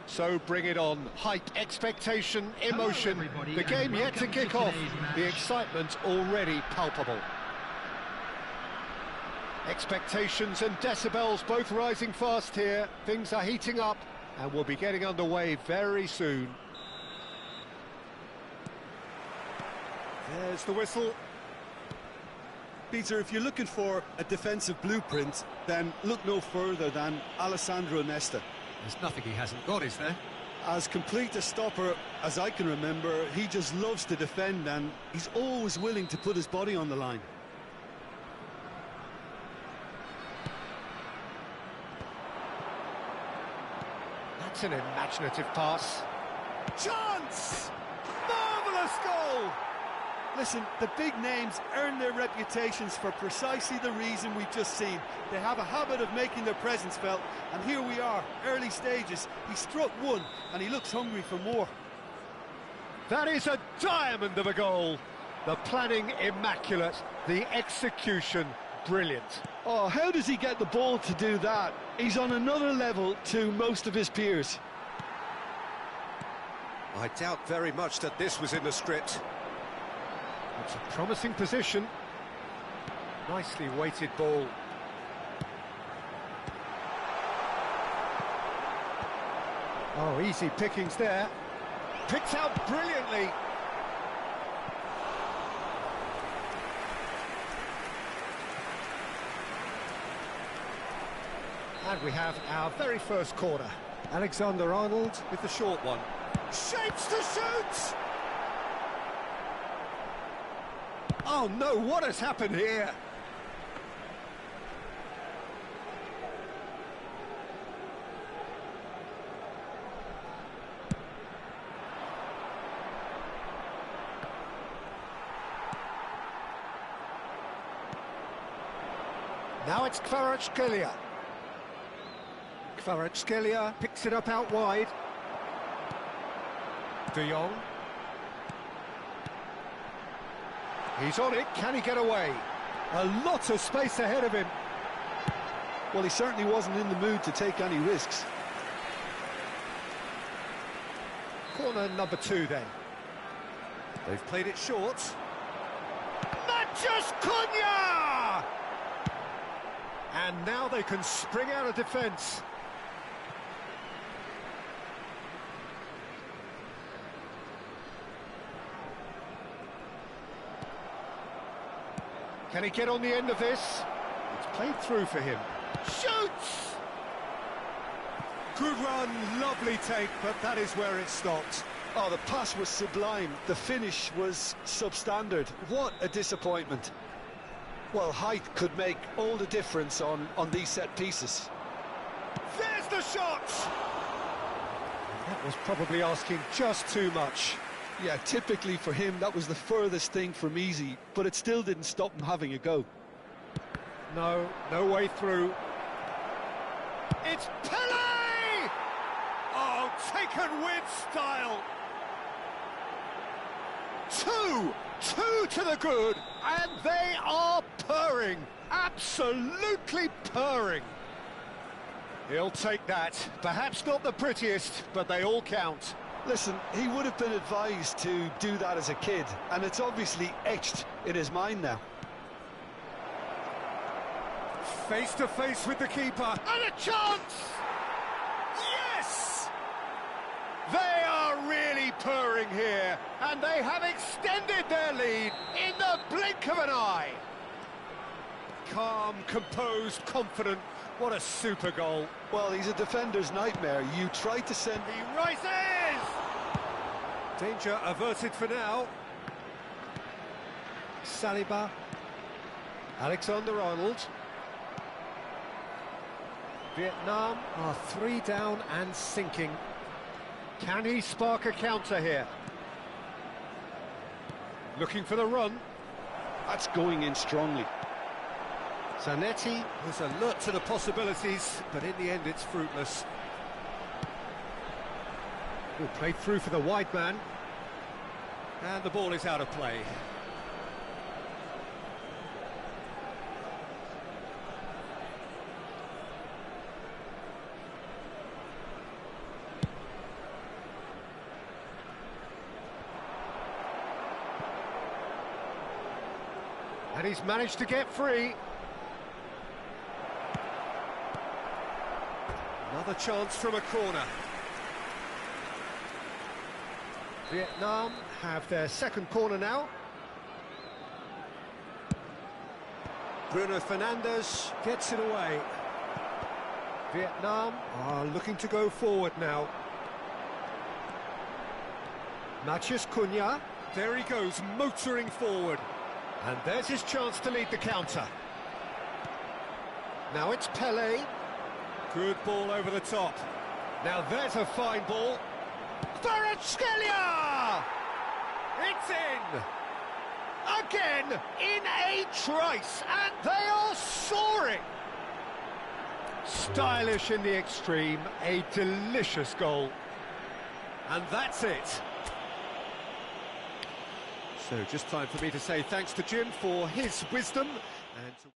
So bring it on. Hype, expectation, emotion. The game yet to kick off. The excitement already palpable. Expectations and decibels both rising fast here. Things are heating up and we'll be getting underway very soon. There's the whistle. Peter, if you're looking for a defensive blueprint, then look no further than Alessandro Nesta. There's nothing he hasn't got, is there? As complete a stopper as I can remember, he just loves to defend and he's always willing to put his body on the line. That's an imaginative pass. Chance! Marvellous goal! Listen, the big names earn their reputations for precisely the reason we've just seen. They have a habit of making their presence felt, and here we are, early stages. He struck one, and he looks hungry for more. That is a diamond of a goal. The planning immaculate, the execution brilliant. Oh, how does he get the ball to do that? He's on another level to most of his peers. I doubt very much that this was in the script. It's a promising position. Nicely weighted ball. Oh, easy pickings there. Picked out brilliantly. And we have our very first corner. Alexander-Arnold with the short one. Shapes to shoot! Oh no, what has happened here? Now it's Kvaratskhelia. Kvaratskhelia picks it up out wide. De Jong. He's on it, can he get away? A lot of space ahead of him. Well, he certainly wasn't in the mood to take any risks. Corner number 2 then. They've played it short. Matches Cunha! And now they can spring out of defence. Can he get on the end of this? It's played through for him. Shoots! Good run, lovely take, but that is where it stopped. Oh, the pass was sublime. The finish was substandard. What a disappointment. Well, height could make all the difference on these set pieces. There's the shot! That was probably asking just too much. Yeah, typically for him, that was the furthest thing from easy, but it still didn't stop him having a go. No way through. It's Pele! Oh, taken with style. Two to the good, and they are purring, absolutely purring. He'll take that. Perhaps not the prettiest, but they all count. Listen, he would have been advised to do that as a kid, and it's obviously etched in his mind now. Face to face with the keeper, and a chance! Yes! They are really purring here, and they have extended their lead in the blink of an eye. Calm, composed, confident. What a super goal. Well, he's a defender's nightmare. You try to send... He rises! Danger averted for now. Saliba. Alexander-Arnold. Vietnam are 3 down and sinking. Can he spark a counter here? Looking for the run. That's going in strongly. Zanetti was alert to the possibilities, but in the end it's fruitless. Played through for the wide man. And the ball is out of play. And he's managed to get free. Another chance from a corner. Vietnam have their second corner now. Bruno Fernandes gets it away. Vietnam are looking to go forward now. Matheus Cunha, there he goes, motoring forward. And there's his chance to lead the counter. Now it's Pelé. Good ball over the top. Now there's a fine ball. Kvaratskhelia! It's in! Again, in a trice, and they are soaring! Stylish in the extreme, a delicious goal. And that's it. So just time for me to say thanks to Jim for his wisdom and to...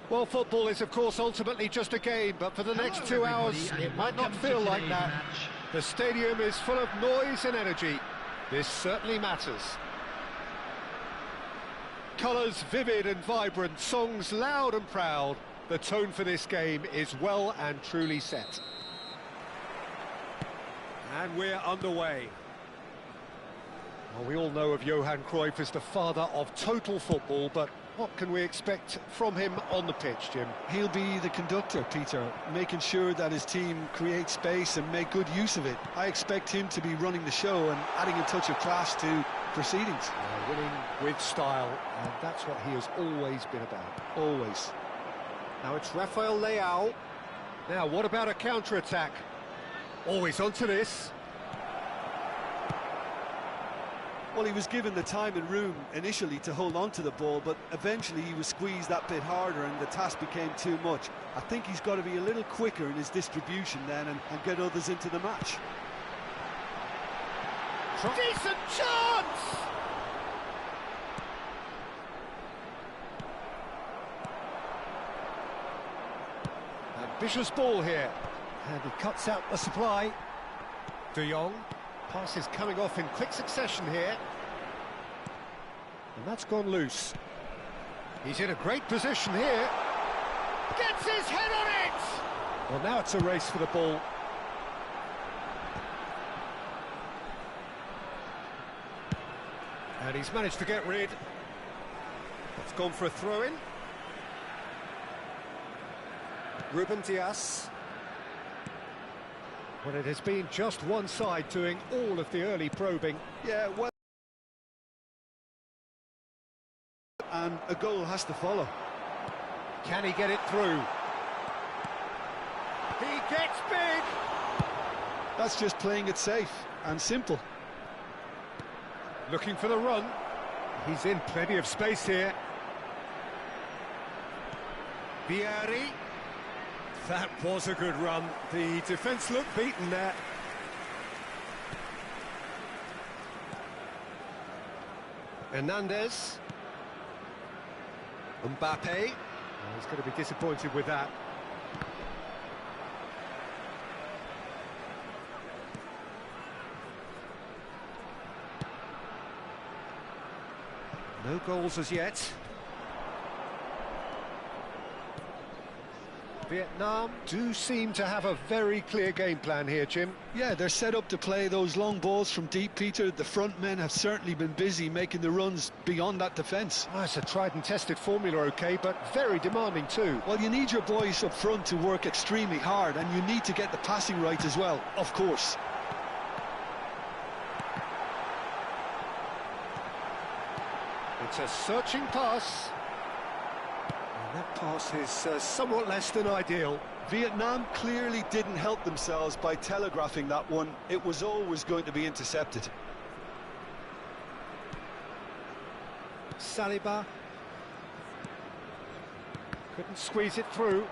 Well, football is, of course, ultimately just a game, but for the next 2 hours, it might not feel like that. The stadium is full of noise and energy. This certainly matters. Colours vivid and vibrant, songs loud and proud. The tone for this game is well and truly set. And we're underway. Well, we all know of Johan Cruyff as the father of total football, but what can we expect from him on the pitch, Jim? He'll be the conductor, Peter, making sure that his team creates space and make good use of it. I expect him to be running the show and adding a touch of class to proceedings. Winning with style, and that's what he has always been about. Always. Now it's Rafael Leao. Now, what about a counter-attack? Always onto this. Well, he was given the time and room initially to hold on to the ball, but eventually he was squeezed that bit harder and the task became too much. I think he's got to be a little quicker in his distribution then and get others into the match. Decent chance! Ambitious ball here. And he cuts out the supply. De Jong. Passes coming off in quick succession here. And that's gone loose. He's in a great position here. Gets his head on it! Well, now it's a race for the ball. And he's managed to get rid. It's gone for a throw-in. Ruben Dias. Well, it has been just one side doing all of the early probing. Yeah, well... And a goal has to follow. Can he get it through? He gets big! That's just playing it safe and simple. Looking for the run. He's in plenty of space here. Vieri. That was a good run. The defence looked beaten there. Hernandez. Mbappe. Oh, he's going to be disappointed with that. No goals as yet. Vietnam do seem to have a very clear game plan here, Jim. Yeah, they're set up to play those long balls from deep, Peter. The front men have certainly been busy making the runs beyond that defence. Oh, it's a tried and tested formula, OK, but very demanding too. Well, you need your boys up front to work extremely hard, and you need to get the passing right as well, of course. It's a searching pass. And that pass is somewhat less than ideal. Vietnam clearly didn't help themselves by telegraphing that one. It was always going to be intercepted. Saliba. Couldn't squeeze it through.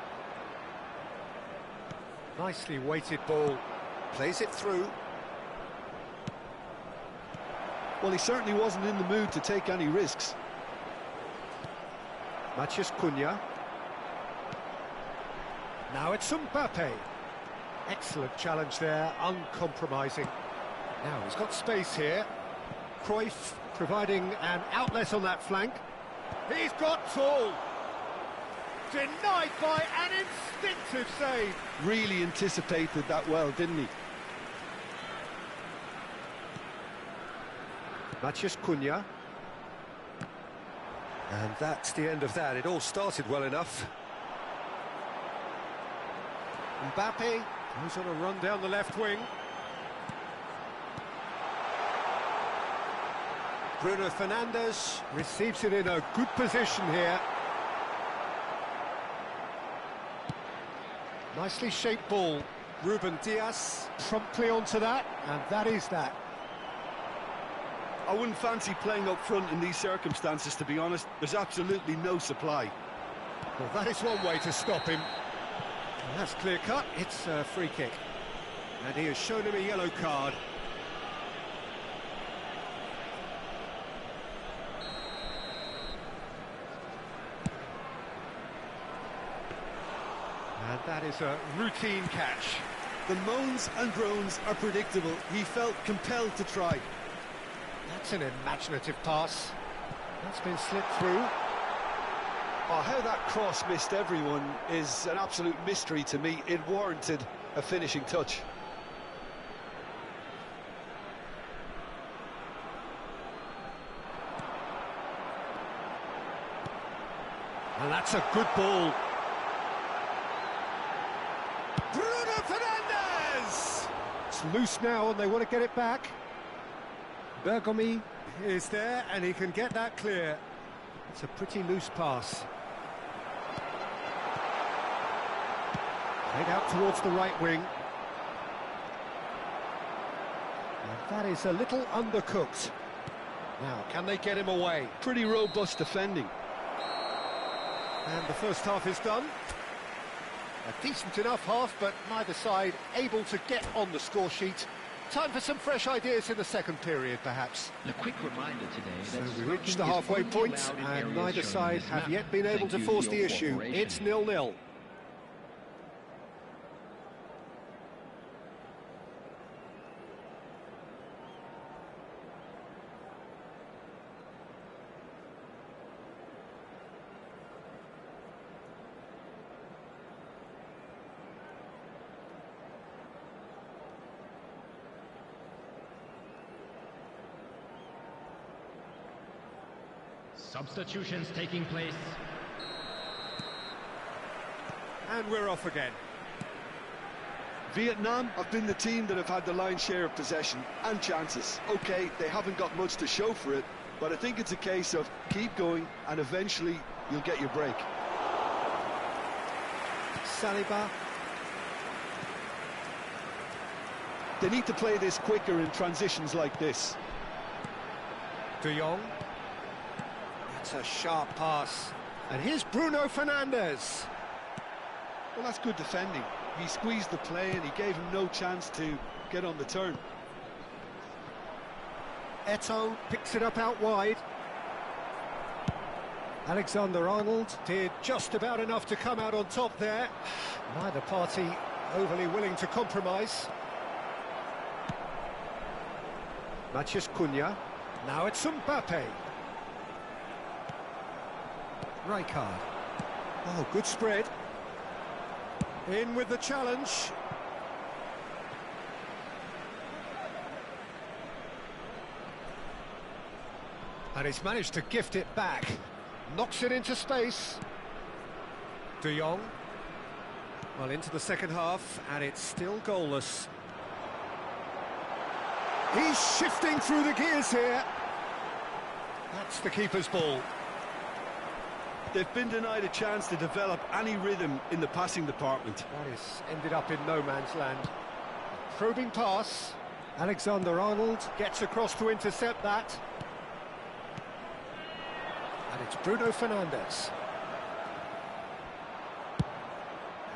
Nicely weighted ball. Plays it through. Well, he certainly wasn't in the mood to take any risks. Matheus Cunha. Now it's Mbappe. Excellent challenge there, uncompromising. Now he's got space here. Cruyff providing an outlet on that flank. He's got tall. Denied by an instinctive save. Really anticipated that well, didn't he? Matheus Cunha. And that's the end of that. It all started well enough. Mbappe goes on a run down the left wing. Bruno Fernandes receives it in a good position here. Nicely shaped ball. Ruben Dias promptly onto that, and that is that. I wouldn't fancy playing up front in these circumstances, to be honest. There's absolutely no supply. Well, that is one way to stop him. And that's clear cut. It's a free kick. And he has shown him a yellow card. And that is a routine catch. The moans and groans are predictable. He felt compelled to try. That's an imaginative pass. That's been slipped through. Oh, how that cross missed everyone is an absolute mystery to me. It warranted a finishing touch. And that's a good ball. Bruno Fernandes! It's loose now and they want to get it back. Bergomi is there and he can get that clear. It's a pretty loose pass. Played out towards the right wing. And that is a little undercooked. Now, can they get him away? Pretty robust defending. And the first half is done. A decent enough half, but neither side able to get on the score sheet. Time for some fresh ideas in the second period, perhaps. A quick reminder today that so we reached the halfway point, and neither side have yet been able to force the issue. It's 0-0. Substitutions taking place. And we're off again. Vietnam have been the team that have had the lion's share of possession and chances. OK, they haven't got much to show for it, but I think it's a case of keep going and eventually you'll get your break. Saliba. They need to play this quicker in transitions like this. De Jong. That's a sharp pass. And here's Bruno Fernandes. Well, that's good defending. He squeezed the play and he gave him no chance to get on the turn. Eto'o picks it up out wide. Alexander-Arnold did just about enough to come out on top there. Neither party overly willing to compromise. Matheus Cunha. Now it's Mbappe. Rijkaard. Oh, good spread. In with the challenge. And he's managed to gift it back. Knocks it into space. De Jong. Well, into the second half, and it's still goalless. He's shifting through the gears here. That's the keeper's ball. They've been denied a chance to develop any rhythm in the passing department. That is ended up in no man's land. Probing pass. Alexander-Arnold gets across to intercept that. And it's Bruno Fernandes.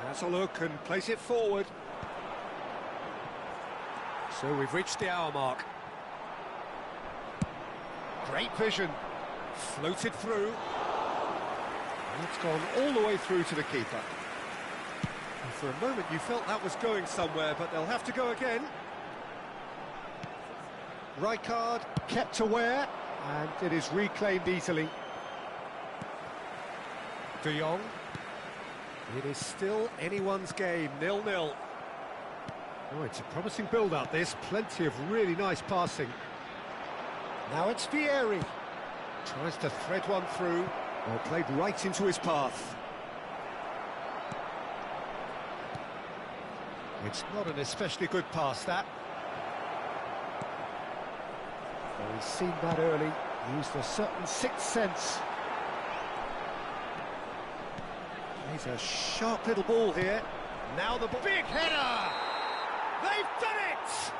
Has a look and plays it forward. So we've reached the hour mark. Great vision. Floated through. And it's gone all the way through to the keeper. And for a moment you felt that was going somewhere, but they'll have to go again. Rijkaard kept aware, and it is reclaimed easily. De Jong. It is still anyone's game, 0-0. Oh, it's a promising build-up, this. Plenty of really nice passing. Now it's Vieri. Tries to thread one through. Well, played right into his path. It's not an especially good pass, that. Well, he's seen that early. Used a certain sixth sense. He's a sharp little ball here. Now the big header! They've done it!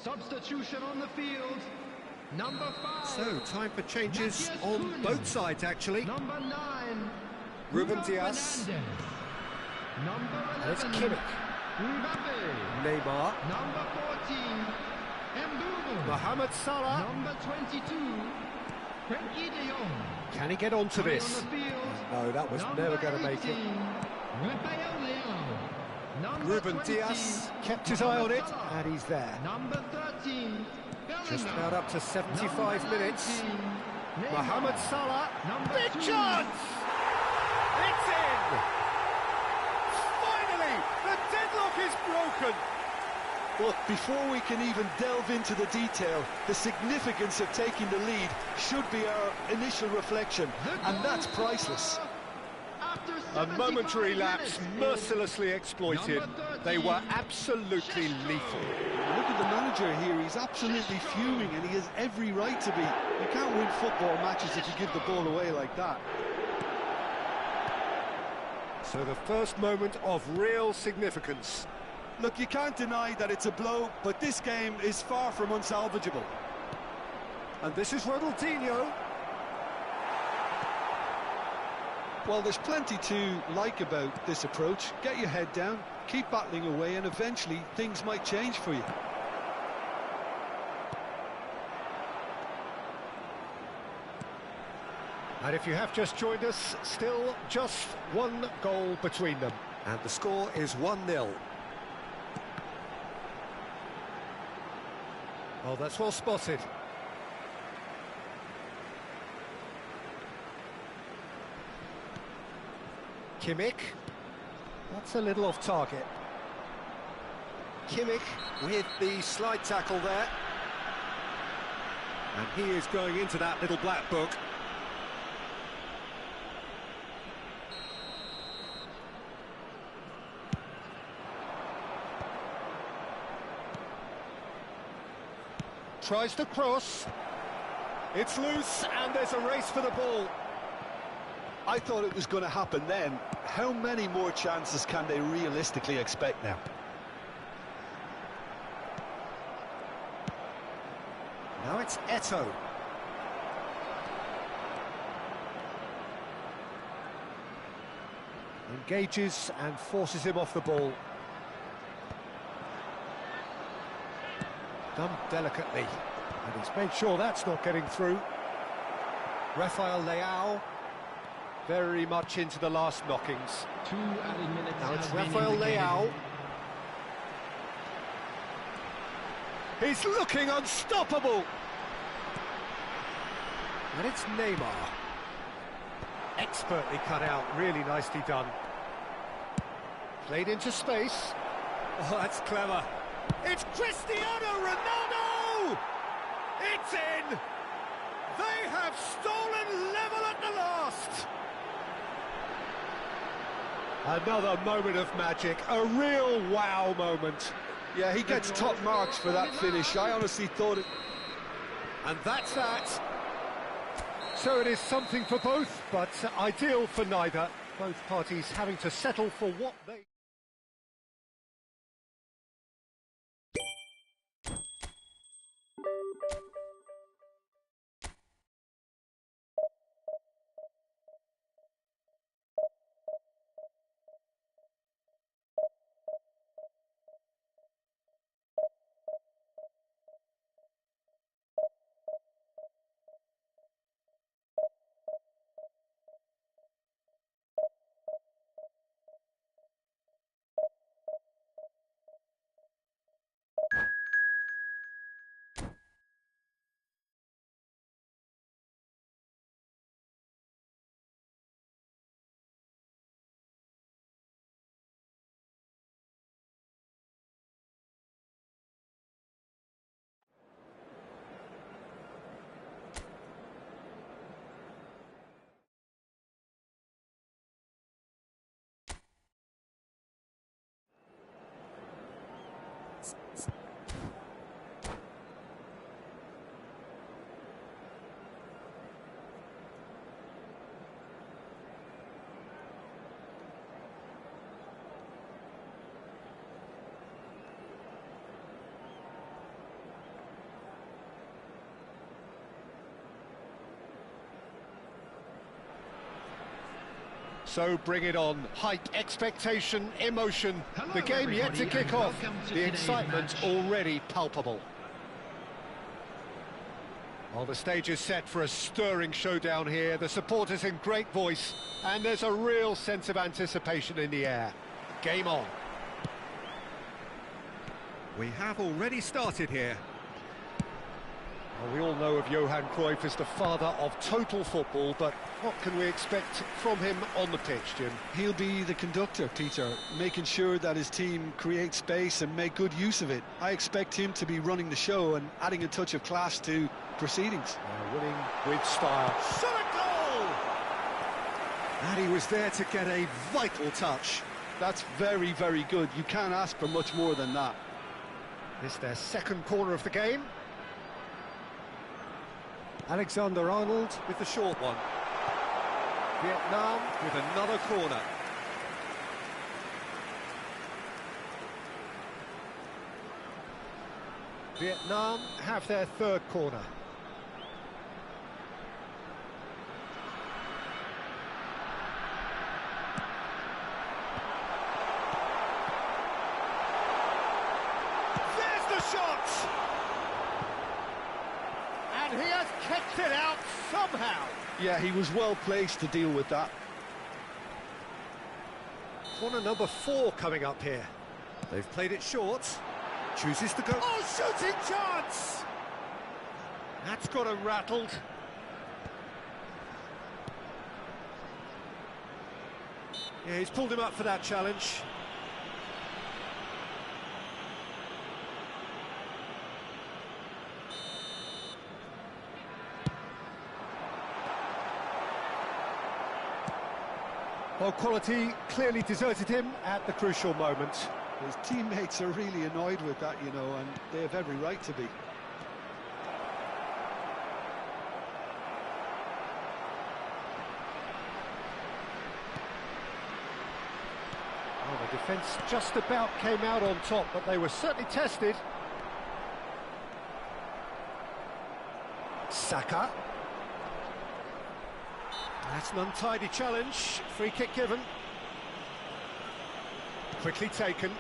Substitution on the field. Number 5. So, time for changes on both sides, actually. Number 9. Ruben Dias. Number 11. And it's Kimmich. Mbappe. Neymar. Number 14. Mbumo. Mohamed Salah. Number 22. Frenkie de Jong. Can he get onto this? On the field. No, that was never going to make it. Ruben Dias kept his eye on it, and he's there. Number 13. Just about up to 75 minutes. Neymar. Mohamed Salah. Number Big 2. chance! It's in! Finally, the deadlock is broken. Look, before we can even delve into the detail, the significance of taking the lead should be our initial reflection, and that's priceless. A momentary lapse mercilessly exploited. They were absolutely lethal. Look at the manager here, he's absolutely fuming, and he has every right to be. You can't win football matches if you give the ball away like that. So the first moment of real significance. Look, you can't deny that it's a blow, but this game is far from unsalvageable. And this is Ronaldinho. Well, there's plenty to like about this approach. Get your head down, keep battling away, and eventually things might change for you. And if you have just joined us, still just one goal between them. And the score is 1-0. Oh, that's well spotted. Kimmich. That's a little off target. Kimmich with the slide tackle there. And he is going into that little black book. Tries to cross. It's loose, and there's a race for the ball. I thought it was going to happen then. How many more chances can they realistically expect now? Now it's Eto. Engages and forces him off the ball. Done delicately. And he's made sure that's not getting through. Rafael Leao. Very much into the last knockings. 2 added minutes. Now it's have been Rafael indicated. Leao. He's looking unstoppable. And it's Neymar. Expertly cut out, really nicely done. Played into space. Oh, that's clever. It's Cristiano Ronaldo! It's in! They have stolen level at the last! Another moment of magic, a real wow moment. Yeah, he gets top marks for that finish. I honestly thought it... And that's that. So it is something for both, but ideal for neither. Both parties having to settle for what they... So bring it on. Hype, expectation, emotion. Hello, The game yet to everybody, kick and off. welcome to The today's excitement match. already palpable. Well, the stage is set for a stirring showdown here. The supporters in great voice, and there's a real sense of anticipation in the air. Game on. We have already started here. Well, we all know of Johan Cruyff as the father of total football, but what can we expect from him on the pitch, Jim? He'll be the conductor, Peter, making sure that his team create space and make good use of it. I expect him to be running the show and adding a touch of class to proceedings. Winning with style. Shot a goal! And he was there to get a vital touch. That's very, very good. You can't ask for much more than that. This their second corner of the game. Alexander-Arnold with the short one. Vietnam with another corner. Vietnam have their third corner. There's the shot! And he has kept it out somehow. Yeah, he was well placed to deal with that. Corner number 4 coming up here. They've played it short. Chooses to go. Oh, shooting chance! That's got him rattled. Yeah, he's pulled him up for that challenge. Well, quality clearly deserted him at the crucial moment. His teammates are really annoyed with that, you know, and they have every right to be. Defence just about came out on top, but they were certainly tested. Saka. That's an untidy challenge. Free kick given. Quickly taken.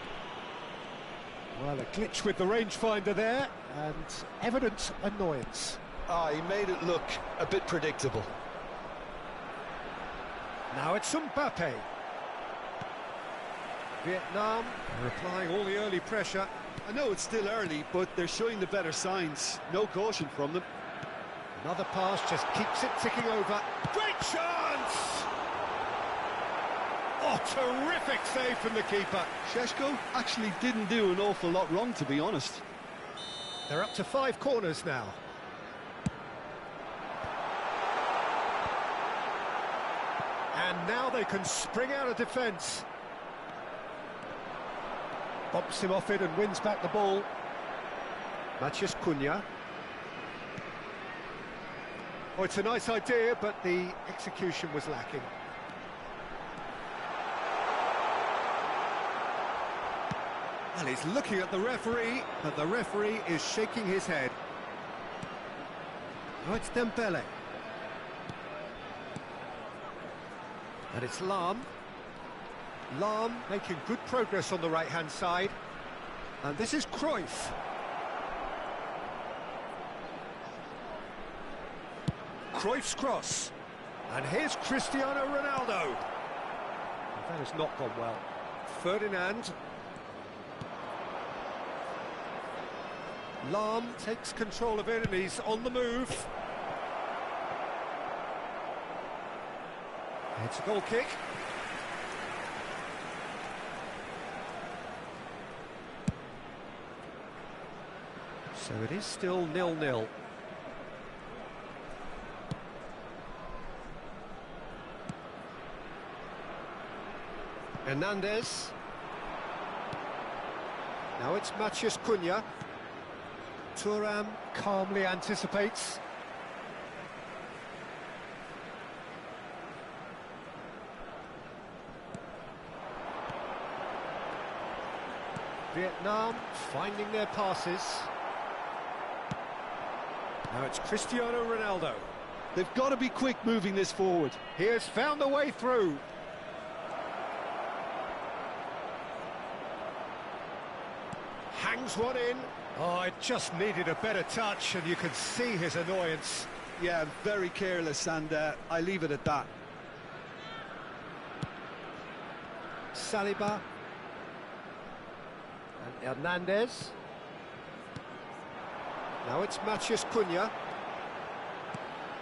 Well, a glitch with the rangefinder there, and evident annoyance. He made it look a bit predictable. Now it's Mbappe. Vietnam are applying all the early pressure. I know it's still early, but they're showing the better signs. No caution from them. Another pass just keeps it ticking over. Great chance! Oh, terrific save from the keeper. Šeško actually didn't do an awful lot wrong, to be honest. They're up to 5 corners now. And now they can spring out of defence. Bumps him off it and wins back the ball. Matheus Cunha. Oh, it's a nice idea, but the execution was lacking. And he's looking at the referee, but the referee is shaking his head. Oh, it's Dembele. And it's Lahm. Lahm making good progress on the right-hand side. And this is Cruyff. Cruyff's cross. And here's Cristiano Ronaldo. And that has not gone well. Ferdinand. Lahm takes control of it and he's on the move. It's a goal kick. So it is still 0-0. Hernandez. Now it's Matheus Cunha. Thuram calmly anticipates. Vietnam finding their passes. Now it's Cristiano Ronaldo. They've got to be quick moving this forward. He has found a way through. Hangs one in. Oh, it just needed a better touch, and you can see his annoyance. Yeah, very careless, and I leave it at that. Saliba. And Hernandez. Now it's Matheus Cunha.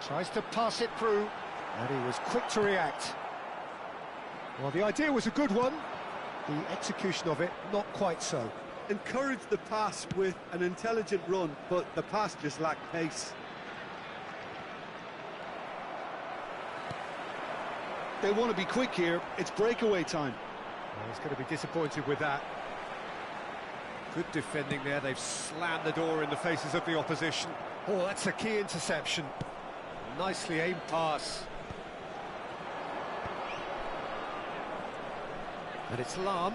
Tries to pass it through, and he was quick to react. Well, the idea was a good one. The execution of it, not quite so. Encouraged the pass with an intelligent run, but the pass just lacked pace. They want to be quick here. It's breakaway time. Well, he's going to be disappointed with that. Good defending there. They've slammed the door in the faces of the opposition. Oh, that's a key interception. Nicely aimed pass. And it's Lahm.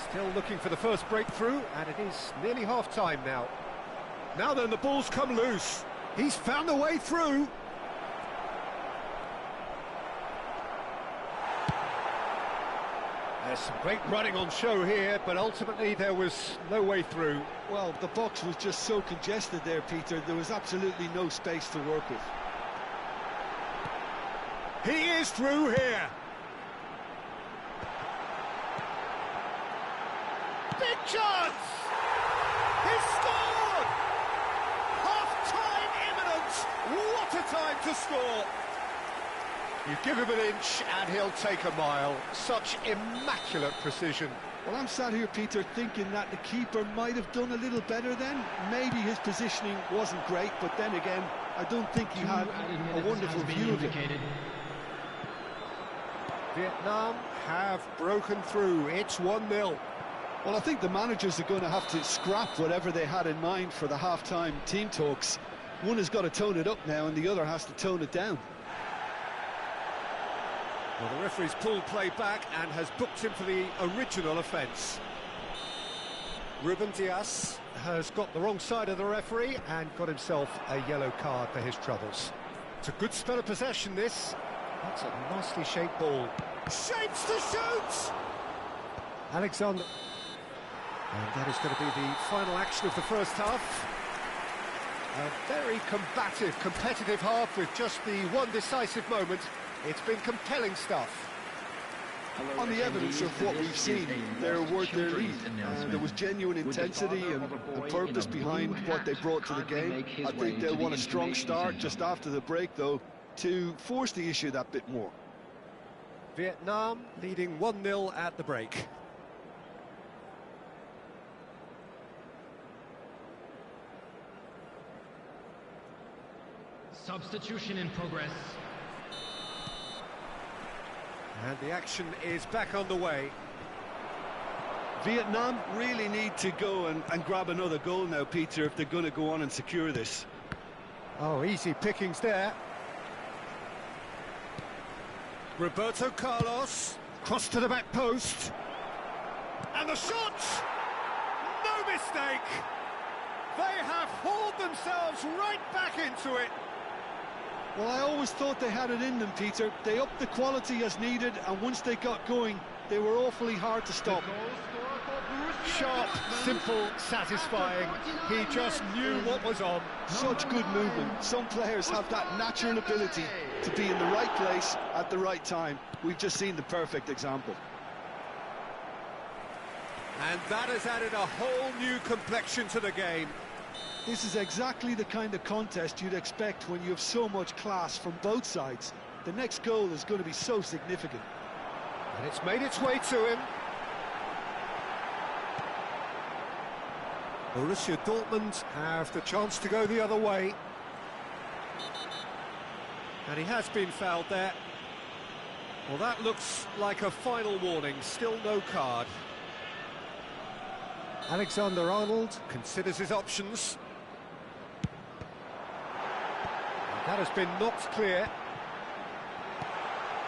Still looking for the first breakthrough, and it is nearly half-time now. Now then, the ball's come loose. He's found a way through. There's some great running on show here, but ultimately there was no way through. Well, the box was just so congested there, Peter. There was absolutely no space to work with. He is through here. Big chance! He's scored! Half-time imminent! What a time to score! You give him an inch and he'll take a mile. Such immaculate precision. Well, I'm sat here, Peter, thinking that the keeper might have done a little better then. Maybe his positioning wasn't great, but then again, I don't think he had a wonderful view of it. Vietnam have broken through. It's 1-0. Well, I think the managers are going to have to scrap whatever they had in mind for the half-time team talks. One has got to tone it up now and the other has to tone it down. Well, the referee's pulled play back and has booked him for the original offence. Ruben Dias has got the wrong side of the referee and got himself a yellow card for his troubles. It's a good spell of possession, this. That's a nicely shaped ball. Shapes to shoot! Alexander. And that is going to be the final action of the first half. A very combative, competitive half with just the one decisive moment. It's been compelling stuff. On the evidence of what we've seen, they're worth their lead. There was genuine intensity and purpose behind what they brought to the game. I think they'll want a strong start just after the break, though, to force the issue that bit more. Vietnam leading 1-0 at the break. Substitution in progress. And the action is back on the way. Vietnam really need to go and grab another goal now, Peter, if they're going to go on and secure this. Oh, easy pickings there. Roberto Carlos, cross to the back post. And the shot! No mistake! They have hauled themselves right back into it. Well, I always thought they had it in them, Peter. They upped the quality as needed, and once they got going, they were awfully hard to stop. Sharp, simple, satisfying. He just knew what was on. Such good movement. Some players have that natural ability to be in the right place at the right time. We've just seen the perfect example. And that has added a whole new complexion to the game. This is exactly the kind of contest you'd expect when you have so much class from both sides. The next goal is going to be so significant. And it's made its way to him. Borussia Dortmund have the chance to go the other way. And he has been fouled there. Well, that looks like a final warning, still no card. Alexander-Arnold considers his options. That has been knocked clear.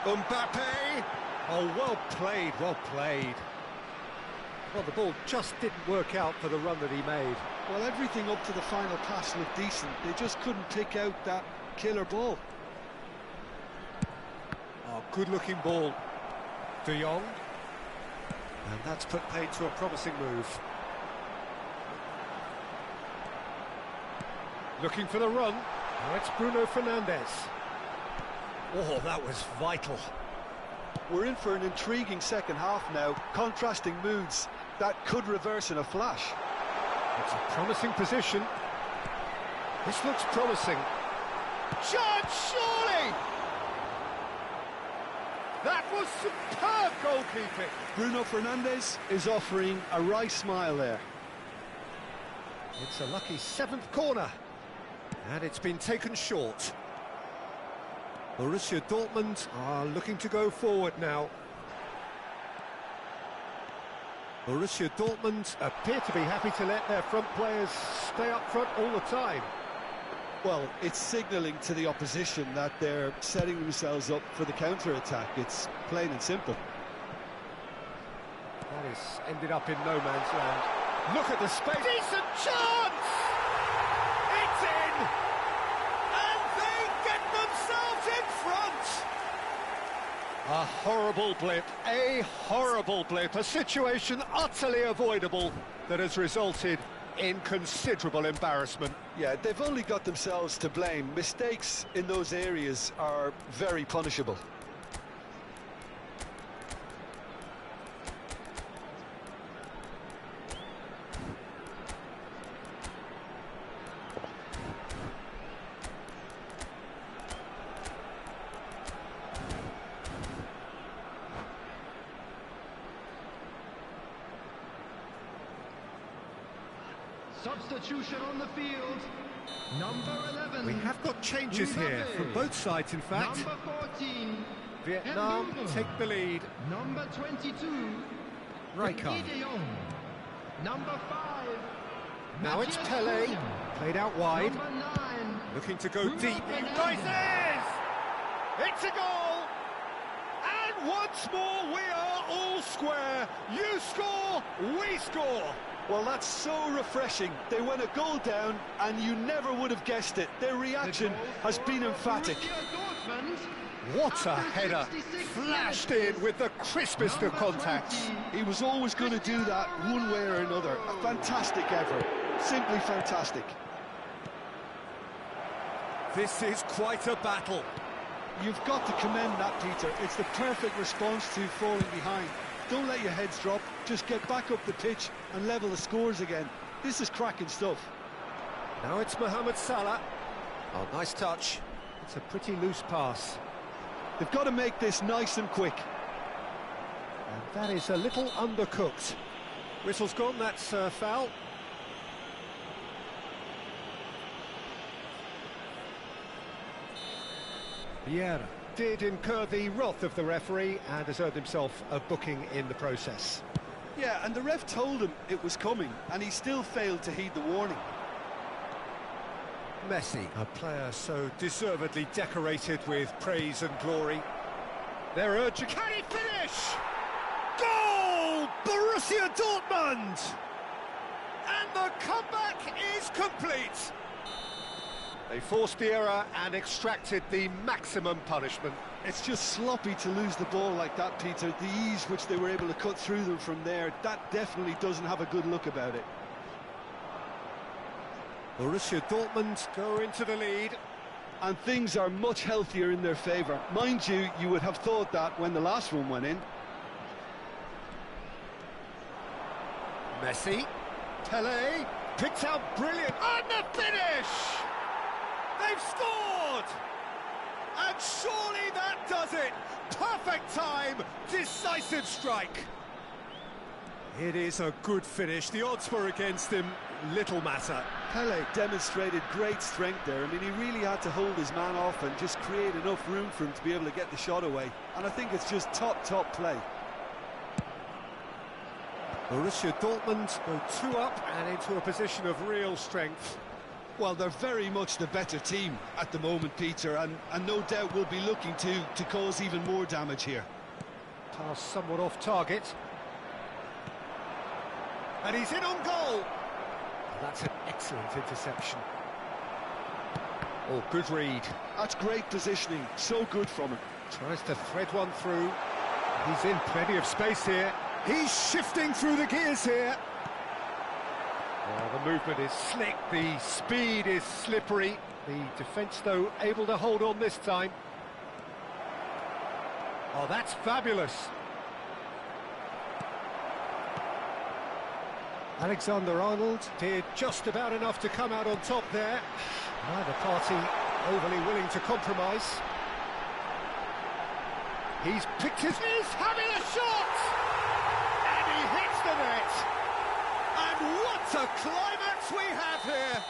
Mbappe! Oh, well played, well played. Well, the ball just didn't work out for the run that he made. Well, everything up to the final pass looked decent. They just couldn't pick out that killer ball. Oh, good-looking ball. De Jong. And that's put paid to a promising move. Looking for the run. Now it's Bruno Fernandes. Oh, that was vital. We're in for an intriguing second half now. Contrasting moods that could reverse in a flash. It's a promising position. This looks promising. Chance, surely! That was superb goalkeeping. Bruno Fernandes is offering a wry smile there. It's a lucky 7th corner. And it's been taken short. Borussia Dortmund are looking to go forward now. Borussia Dortmund appear to be happy to let their front players stay up front all the time. Well, it's signalling to the opposition that they're setting themselves up for the counter-attack. It's plain and simple. That has ended up in no man's land. Look at the space. Decent chance! It's in! And they get themselves in front! A horrible blip, a situation utterly avoidable that has resulted in considerable embarrassment. Yeah, they've only got themselves to blame. Mistakes in those areas are very punishable. Substitution on the field. Number 11. We have got changes here from both sides, in fact. Number 14. Vietnam take the lead. Number 22. RK. De Jong. Number 5. Now it's Matthias Pele, Cunha. played out wide, Number 9. looking to go Bruno deep. He Fernandes. rises! It's a goal! And once more we are all square. You score, we score. Well, that's so refreshing. They went a goal down, and you never would have guessed it. Their reaction has been emphatic. What a header, flashed in with the crispest of contacts. He was always going to do that one way or another. A fantastic effort, simply fantastic. This is quite a battle. You've got to commend that, Peter. It's the perfect response to falling behind. Don't let your heads drop, just get back up the pitch and level the scores again. This is cracking stuff. Now it's Mohamed Salah. Oh, nice touch. It's a pretty loose pass. They've got to make this nice and quick. And that is a little undercooked. Whistle's gone, that's foul. Vieira did incur the wrath of the referee and has earned himself a booking in the process. Yeah, and the ref told him it was coming, and he still failed to heed the warning. Messi, a player so deservedly decorated with praise and glory. They're urging... Can he finish? Goal! Borussia Dortmund! And the comeback is complete. They forced the error and extracted the maximum punishment. It's just sloppy to lose the ball like that, Peter. The ease which they were able to cut through them from there, that definitely doesn't have a good look about it. Borussia Dortmund go into the lead. And things are much healthier in their favour. Mind you, you would have thought that when the last one went in. Messi, Pele, picked out brilliant, and the finish! They've scored! And surely that does it! Perfect time, decisive strike. It is a good finish. The odds were against him, little matter. Pele demonstrated great strength there. I mean, he really had to hold his man off and just create enough room for him to be able to get the shot away. And I think it's just top play. Borussia Dortmund go 2 up and into a position of real strength. Well, they're very much the better team at the moment, Peter, and no doubt will be looking to cause even more damage here. Pass somewhat off target. And he's in on goal. That's an excellent interception. Oh, good read. That's great positioning, so good from him. Tries to thread one through. He's in plenty of space here. He's shifting through the gears here. Oh, the movement is slick, the speed is slippery. The defence, though, able to hold on this time. Oh, that's fabulous. Alexander-Arnold did just about enough to come out on top there. Neither party overly willing to compromise. He's picked his... He's having a shot! And he hits the net! And what a climax we have here!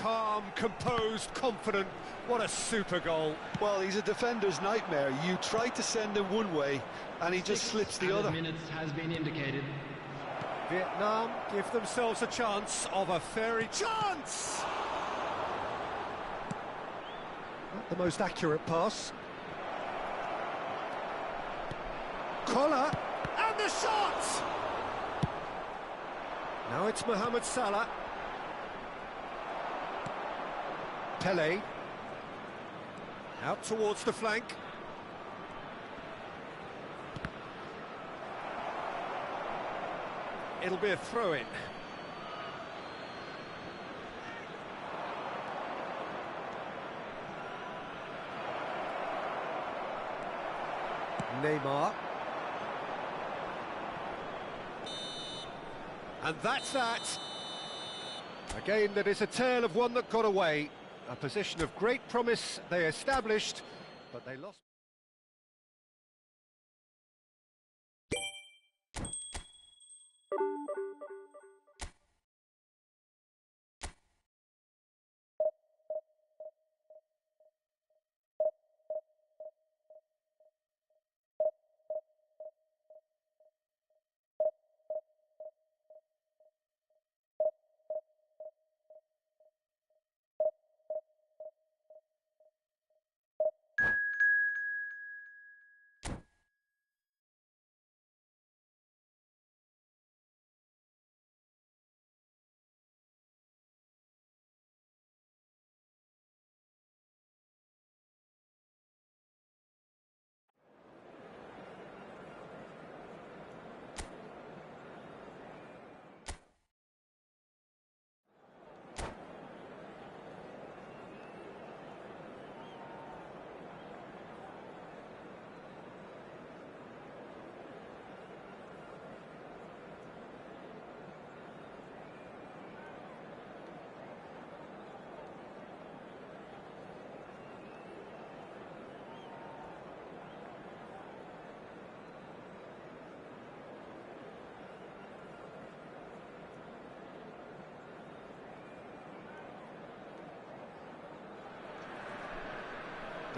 Calm, composed, confident. What a super goal. Well, he's a defender's nightmare. You try to send him one way, and he just slips the other. Minutes has been indicated. Vietnam give themselves a chance of a fairy chance! Not the most accurate pass. Collar, and the shot! Now it's Mohamed Salah. Pele. Out towards the flank. It'll be a throw-in. Neymar. And that's that. Again, that is a tale of one that got away. A position of great promise they established, but they lost.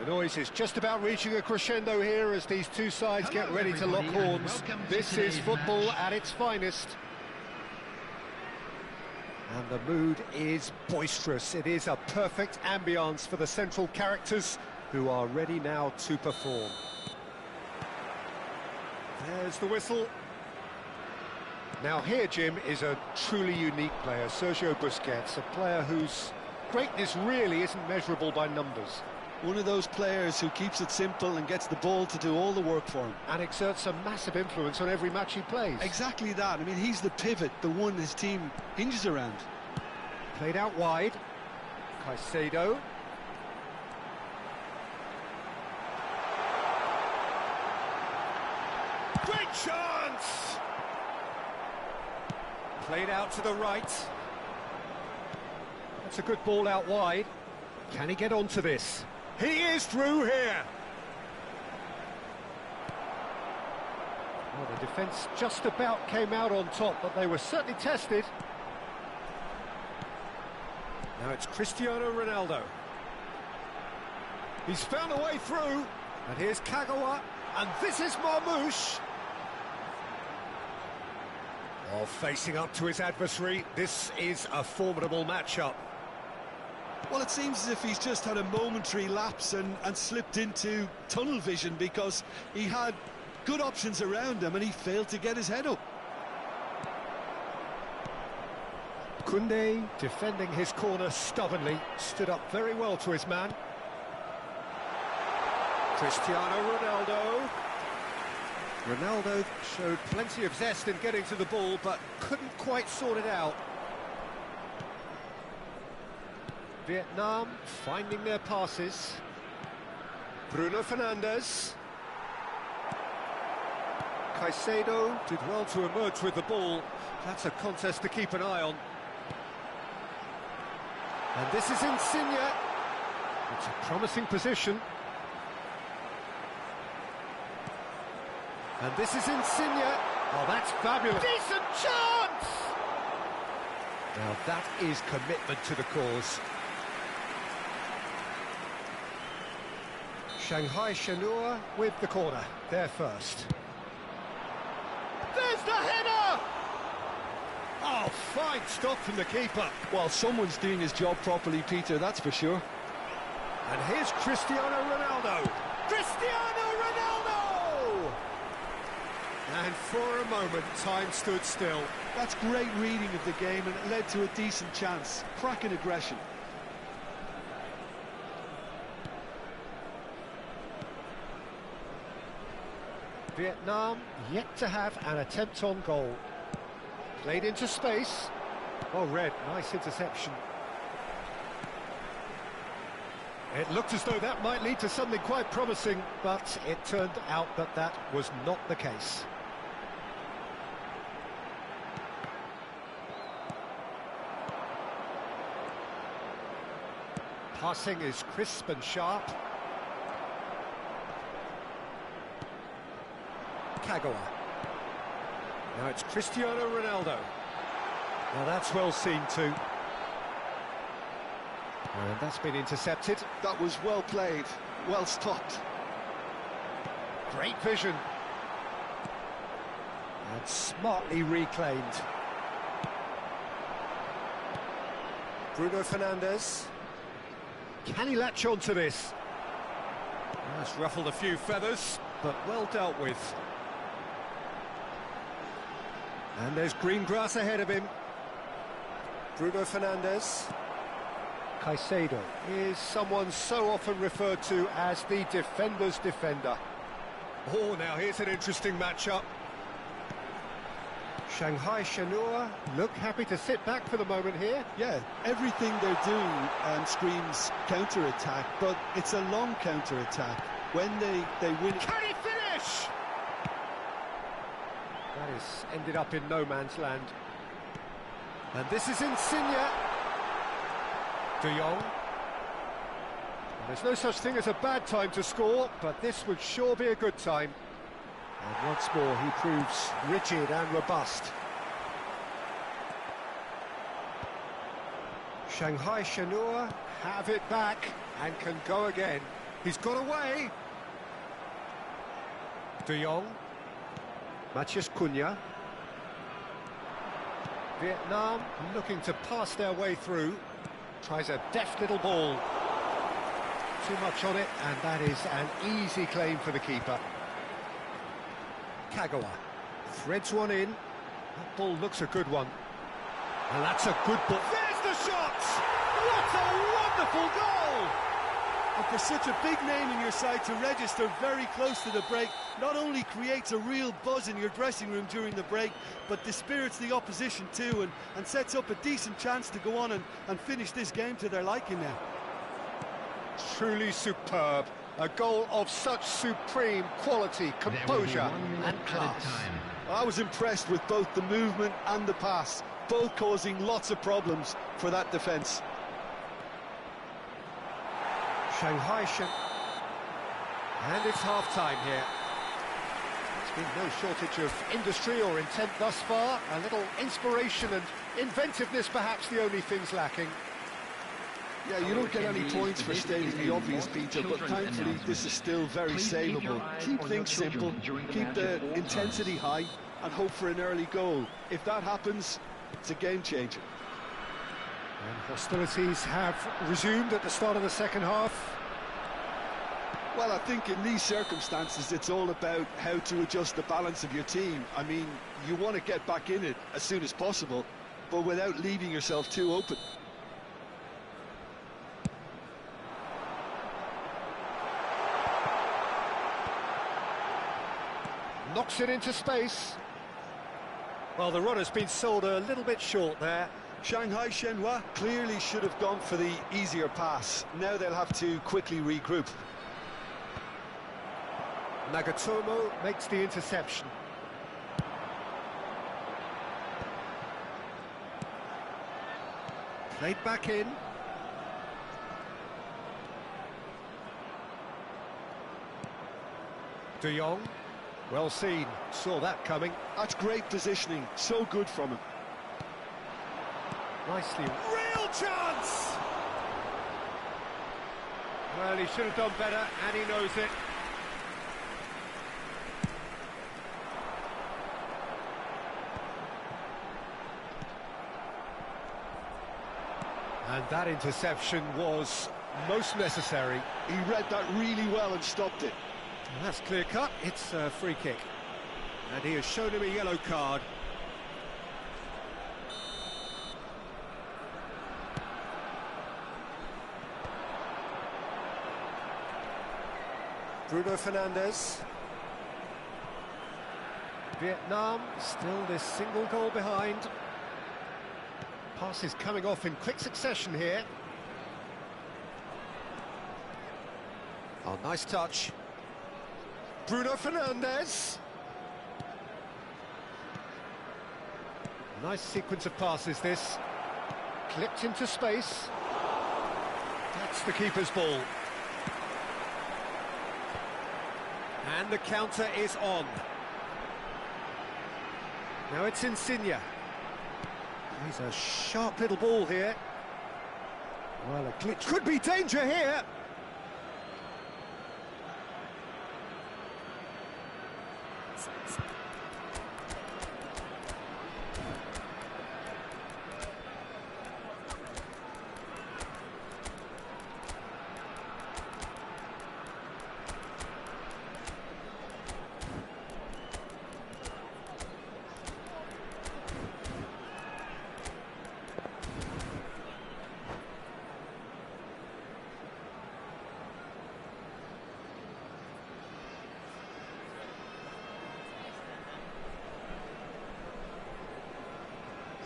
The noise is just about reaching a crescendo here as these two sides get ready to lock horns. This is football at its finest. And the mood is boisterous. It is a perfect ambience for the central characters who are ready now to perform. There's the whistle. Now here, Jim, is a truly unique player, Sergio Busquets, a player whose greatness really isn't measurable by numbers. One of those players who keeps it simple and gets the ball to do all the work for him. And exerts a massive influence on every match he plays. Exactly that. I mean, he's the pivot, the one his team hinges around. Played out wide. Caicedo. Great chance! Played out to the right. That's a good ball out wide. Can he get onto this? He is through here! Well, the defence just about came out on top, but they were certainly tested. Now it's Cristiano Ronaldo. He's found a way through. And here's Kagawa. And this is Marmouche. Oh, facing up to his adversary. This is a formidable matchup. Well, it seems as if he's just had a momentary lapse and slipped into tunnel vision, because he had good options around him and he failed to get his head up. Koundé defending his corner stubbornly, stood up very well to his man. Cristiano Ronaldo. Ronaldo showed plenty of zest in getting to the ball, but couldn't quite sort it out. Vietnam finding their passes. Bruno Fernandes. Caicedo did well to emerge with the ball. That's a contest to keep an eye on. And this is Insigne. It's a promising position. And this is Insigne. Oh, that's fabulous. Decent chance! Now that is commitment to the cause. Shanghai Shenhua with the corner. There first. There's the header! Oh, fine stop from the keeper. Well, someone's doing his job properly, Peter, that's for sure. And here's Cristiano Ronaldo. Cristiano Ronaldo! And for a moment, time stood still. That's great reading of the game, and it led to a decent chance. Cracking aggression. Vietnam yet to have an attempt on goal. Played into space. Oh, Red, nice interception. It looked as though that might lead to something quite promising, but it turned out that that was not the case. Passing is crisp and sharp. Kagawa. Now it's Cristiano Ronaldo. Now that's well seen too. And that's been intercepted. That was well played, well stopped. Great vision. And smartly reclaimed. Bruno Fernandes. Can he latch on to this? That's ruffled a few feathers, but well dealt with. And there's green grass ahead of him. Bruno Fernandes. Caicedo is someone so often referred to as the defender's defender. Oh, now here's an interesting matchup. Shanghai Shenhua look happy to sit back for the moment here. Yeah, everything they're doing screams counter-attack, but it's a long counter-attack. When they win... Can he finish? That is ended up in no man's land. And this is Insigne. De Jong. And there's no such thing as a bad time to score, but this would sure be a good time. And once more he proves rigid and robust. Shanghai Shenhua have it back and can go again. He's got away. De Jong. Matheus Cunha. Vietnam looking to pass their way through. Tries a deft little ball. Too much on it, and that is an easy claim for the keeper. Kagawa threads one in. That ball looks a good one. And that's a good ball. There's the shot! What a wonderful goal! And for such a big name in your side to register very close to the break, not only creates a real buzz in your dressing room during the break, but dispirits the opposition too, and sets up a decent chance to go on and finish this game to their liking now. Truly superb. A goal of such supreme quality, composure and class. I was impressed with both the movement and the pass, both causing lots of problems for that defence. Shanghai Shen. And it's half-time here. There's been no shortage of industry or intent thus far. A little inspiration and inventiveness, perhaps the only things lacking. Yeah, you don't get any points for stating the obvious, Peter, but thankfully this is still very savable. Keep things simple, keep the intensity high, and hope for an early goal. If that happens, it's a game changer. And hostilities have resumed at the start of the second half. Well, I think in these circumstances it's all about how to adjust the balance of your team. I mean, you want to get back in it as soon as possible, but without leaving yourself too open. Knocks it into space. Well, the run has been sold a little bit short there. Shanghai Shenhua clearly should have gone for the easier pass. Now they'll have to quickly regroup. Nagatomo makes the interception. Played back in. De Jong. Well seen, saw that coming. That's great positioning, so good from him. Nicely. Real chance! Well, he should have done better, and he knows it. And that interception was most necessary. He read that really well and stopped it. And that's clear cut, it's a free kick. And he has shown him a yellow card. Bruno Fernandes. Vietnam still this single goal behind. Passes coming off in quick succession here. Oh, nice touch. Bruno Fernandes. Nice sequence of passes this. Clipped into space. That's the keeper's ball. And the counter is on. Now it's Insigne. He's a sharp little ball here. Well, a glitch could be danger here.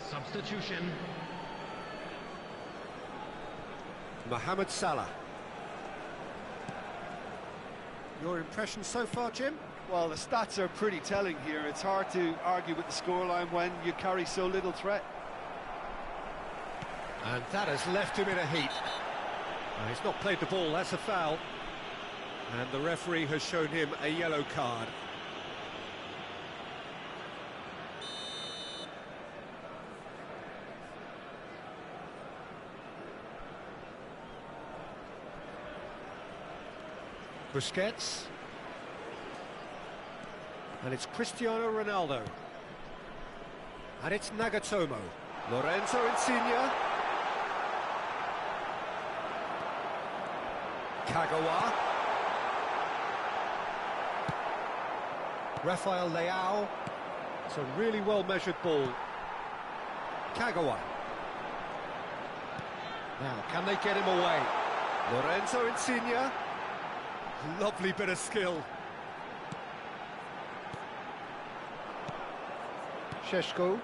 Substitution. Mohamed Salah. Your impression so far, Jim? Well, the stats are pretty telling here. It's hard to argue with the scoreline when you carry so little threat. And that has left him in a heap. He's not played the ball, that's a foul. And the referee has shown him a yellow card. Busquets. And it's Cristiano Ronaldo. And it's Nagatomo. Lorenzo Insigne. Kagawa. Rafael Leao. It's a really well-measured ball. Kagawa. Now, can they get him away? Lorenzo Insigne. Lovely bit of skill. Šeško.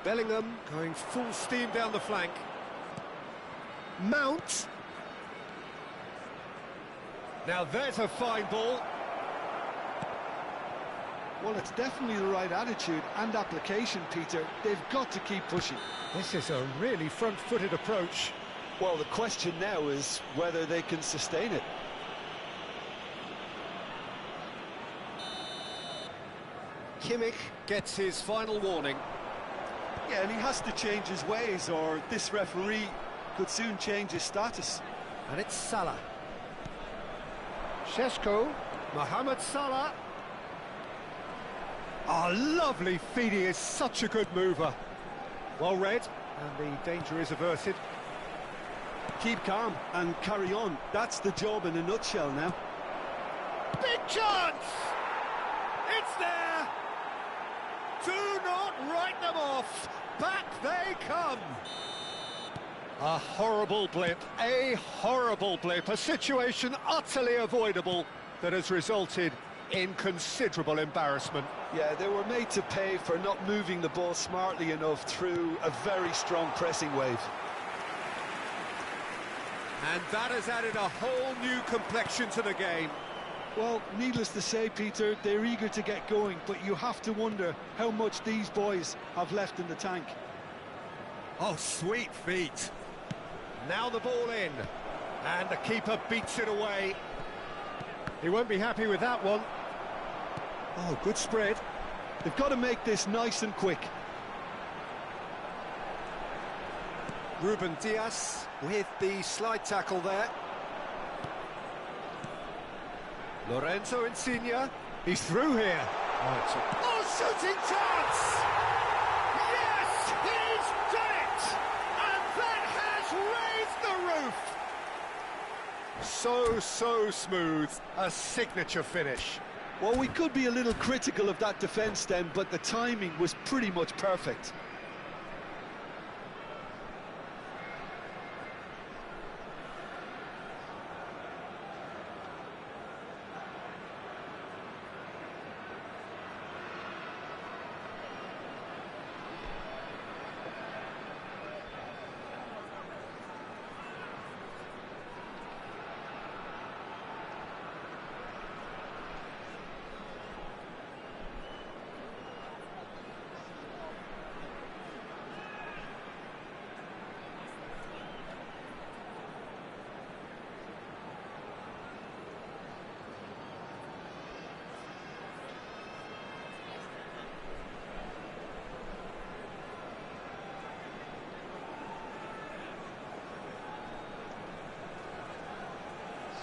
Bellingham going full steam down the flank. Mount. Now there's a fine ball. Well, it's definitely the right attitude and application, Peter. They've got to keep pushing. This is a really front-footed approach. Well, the question now is whether they can sustain it. Kimmich gets his final warning. Yeah, and he has to change his ways, or this referee could soon change his status. And it's Salah. Šeško. Mohamed Salah. Oh, lovely feet. He is such a good mover. Well read, and the danger is averted. Keep calm and carry on. That's the job in a nutshell now. Big chance! It's there! Do not write them off! Back they come! A horrible blip, a situation utterly avoidable that has resulted in considerable embarrassment. Yeah, they were made to pay for not moving the ball smartly enough through a very strong pressing wave. And that has added a whole new complexion to the game. Well, needless to say, Peter, they're eager to get going, but you have to wonder how much these boys have left in the tank. Oh, sweet feet. Now the ball in, and the keeper beats it away. He won't be happy with that one. Oh, good spread. They've got to make this nice and quick. Ruben Dias with the slide tackle there. Lorenzo Insigne. He's through here. Oh, shooting chance! Yes, he's done it! And that has raised the roof! So smooth. A signature finish. Well, we could be a little critical of that defence then, but the timing was pretty much perfect.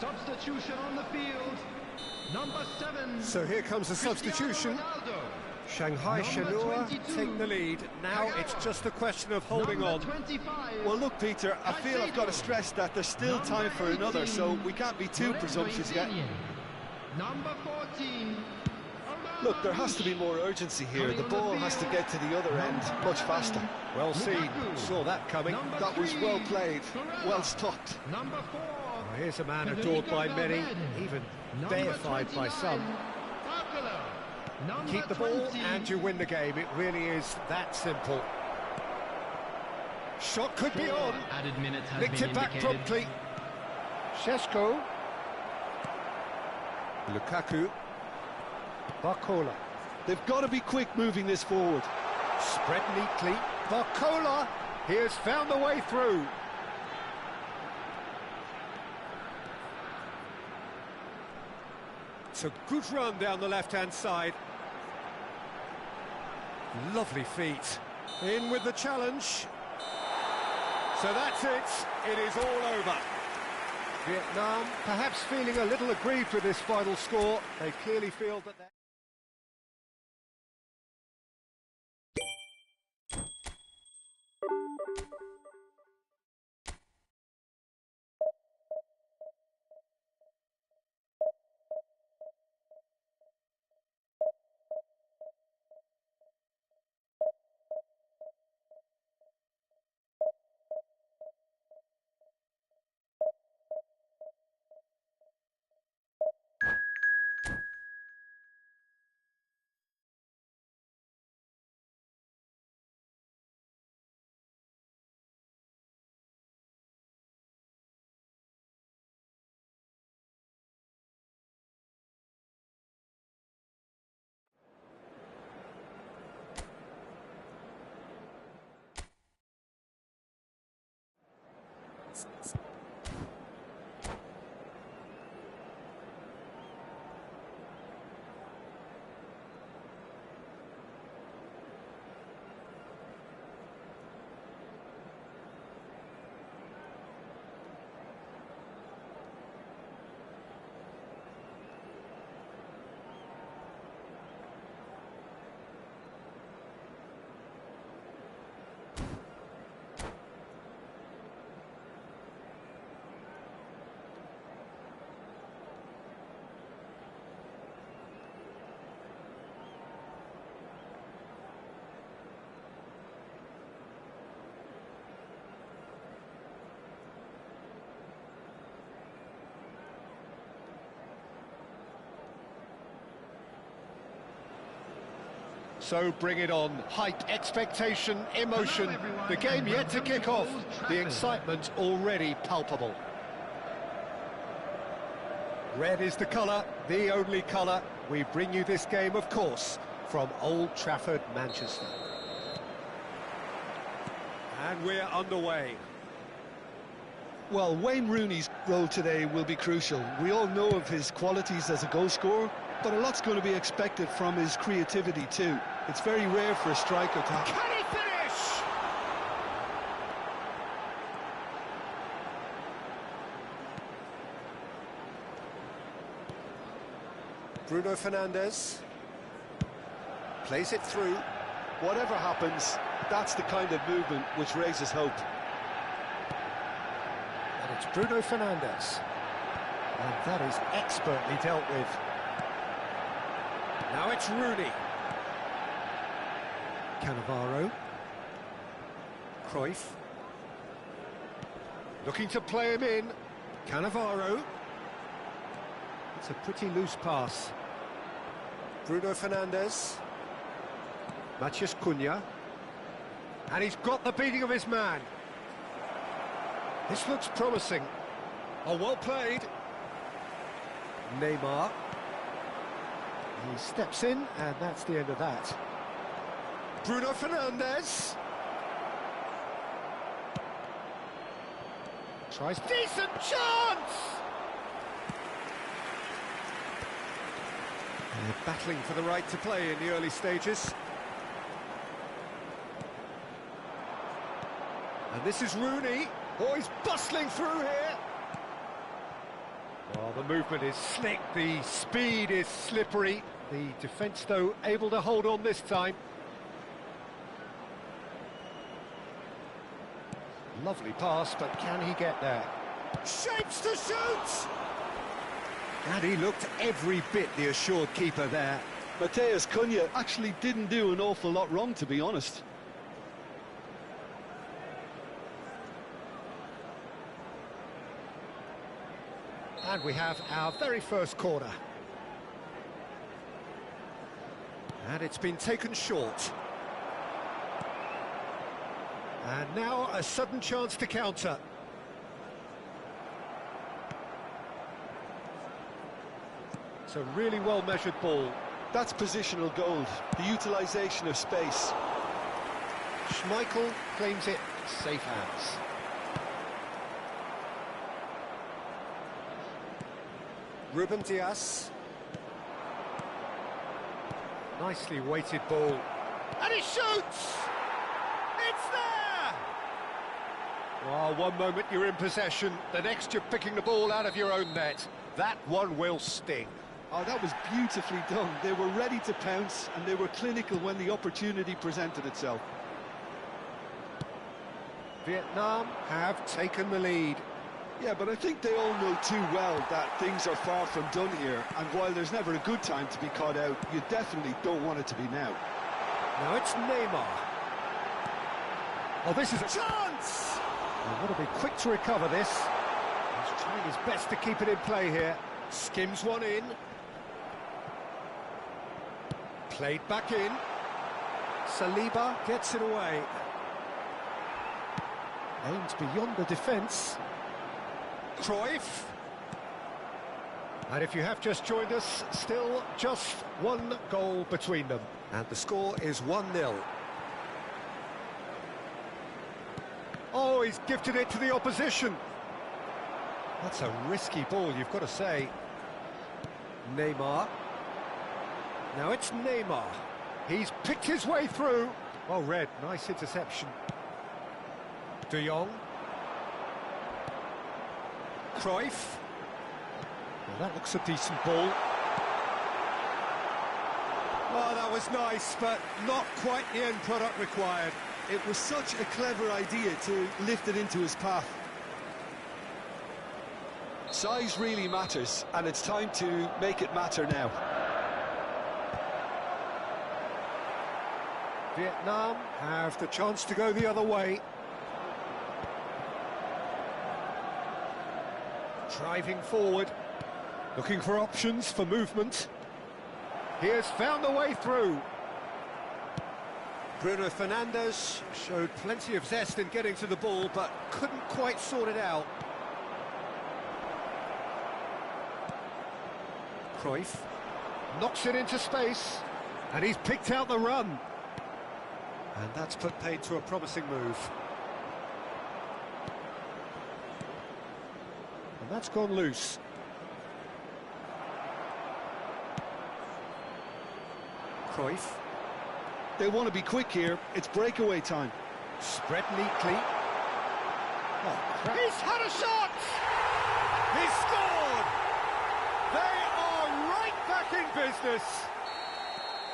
Substitution on the field. Number 7. So here comes a substitution. Shanghai Shenhua take the lead. Now it's just a question of holding on. 25. Well, look, Peter, I feel I've got to stress that there's still time for another, so we can't be too presumptuous yet. Number 14. Look, there has to be more urgency here. The ball has to get to the other end much faster. Well seen. Saw that coming. That was well played, well stopped. Number 4. Well, here's a man adored by many, even deified by some. Keep the ball and you win the game. It really is that simple. Shot could be on. Added minutes has Nicked been it back indicated. promptly. Šeško. Lukaku. Barcola. They've got to be quick moving this forward. Spread neatly. Barcola. He has found the way through. It's a good run down the left-hand side. Lovely feet. In with the challenge. So that's it. It is all over. Vietnam perhaps feeling a little aggrieved with this final score. They clearly feel that they're... So bring it on. Hype, expectation, emotion. The game yet to kick off. The excitement already palpable. Red is the colour, the only colour. We bring you this game, of course, from Old Trafford, Manchester. And we're underway. Well, Wayne Rooney's role today will be crucial. We all know of his qualities as a goal-scorer, but a lot's going to be expected from his creativity too. It's very rare for a striker to have... Can he finish? Bruno Fernandes plays it through. Whatever happens, that's the kind of movement which raises hope. And it's Bruno Fernandes. And that is expertly dealt with. Now it's Rooney. Cannavaro. Cruyff. Looking to play him in. Cannavaro. It's a pretty loose pass. Bruno Fernandes. Matheus Cunha. And he's got the beating of his man. This looks promising. Oh, well played. Neymar. He steps in, and that's the end of that. Bruno Fernandes. Tries... Decent chance! They're battling for the right to play in the early stages. And this is Rooney. Oh, he's bustling through here. Well, the movement is slick, the speed is slippery. The defence, though, able to hold on this time. Lovely pass, but can he get there? Shapes to shoot! And he looked every bit the assured keeper there. Matheus Cunha actually didn't do an awful lot wrong, to be honest. And we have our very first corner. And it's been taken short. And now a sudden chance to counter. It's a really well-measured ball. That's positional gold, the utilisation of space. Schmeichel claims it, safe hands. Ruben Dias. Nicely weighted ball. And he shoots! It's there! Oh, one moment you're in possession, the next you're picking the ball out of your own net. That one will sting. Oh, that was beautifully done. They were ready to pounce, and they were clinical when the opportunity presented itself. Vietnam have taken the lead. Yeah, but I think they all know too well that things are far from done here, and while there's never a good time to be caught out, you definitely don't want it to be now. Now it's Neymar. Oh, this is a chance! He'll want to be quick to recover this. He's trying his best to keep it in play here. Skims one in. Played back in. Saliba gets it away. Aimed beyond the defence. Cruyff. And if you have just joined us, still just one goal between them. And the score is 1-0. Oh, he's gifted it to the opposition. That's a risky ball, you've got to say. Neymar. Now it's Neymar. He's picked his way through. Well read, nice interception. De Jong. Cruyff. Well, that looks a decent ball. Oh, that was nice, but not quite the end product required. It was such a clever idea to lift it into his path. Size really matters, and it's time to make it matter now. Vietnam have the chance to go the other way. Driving forward, looking for options for movement. He has found the way through. Bruno Fernandes showed plenty of zest in getting to the ball, but couldn't quite sort it out. Cruyff knocks it into space, and he's picked out the run. And that's put paid to a promising move. And that's gone loose. Cruyff. They want to be quick here. It's breakaway time. Spread neatly. Oh, he's had a shot! He's scored! They are right back in business.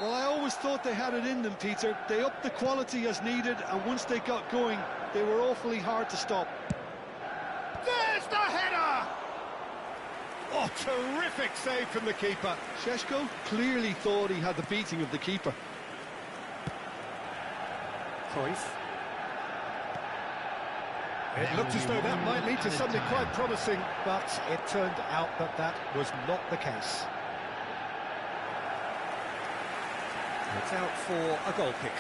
Well, I always thought they had it in them, Peter. They upped the quality as needed, and once they got going, they were awfully hard to stop. There's the header! Oh, terrific save from the keeper. Šeško clearly thought he had the beating of the keeper. Cruyff. It looked as though that might lead to something quite promising, but it turned out that that was not the case. It's out for a goal kick.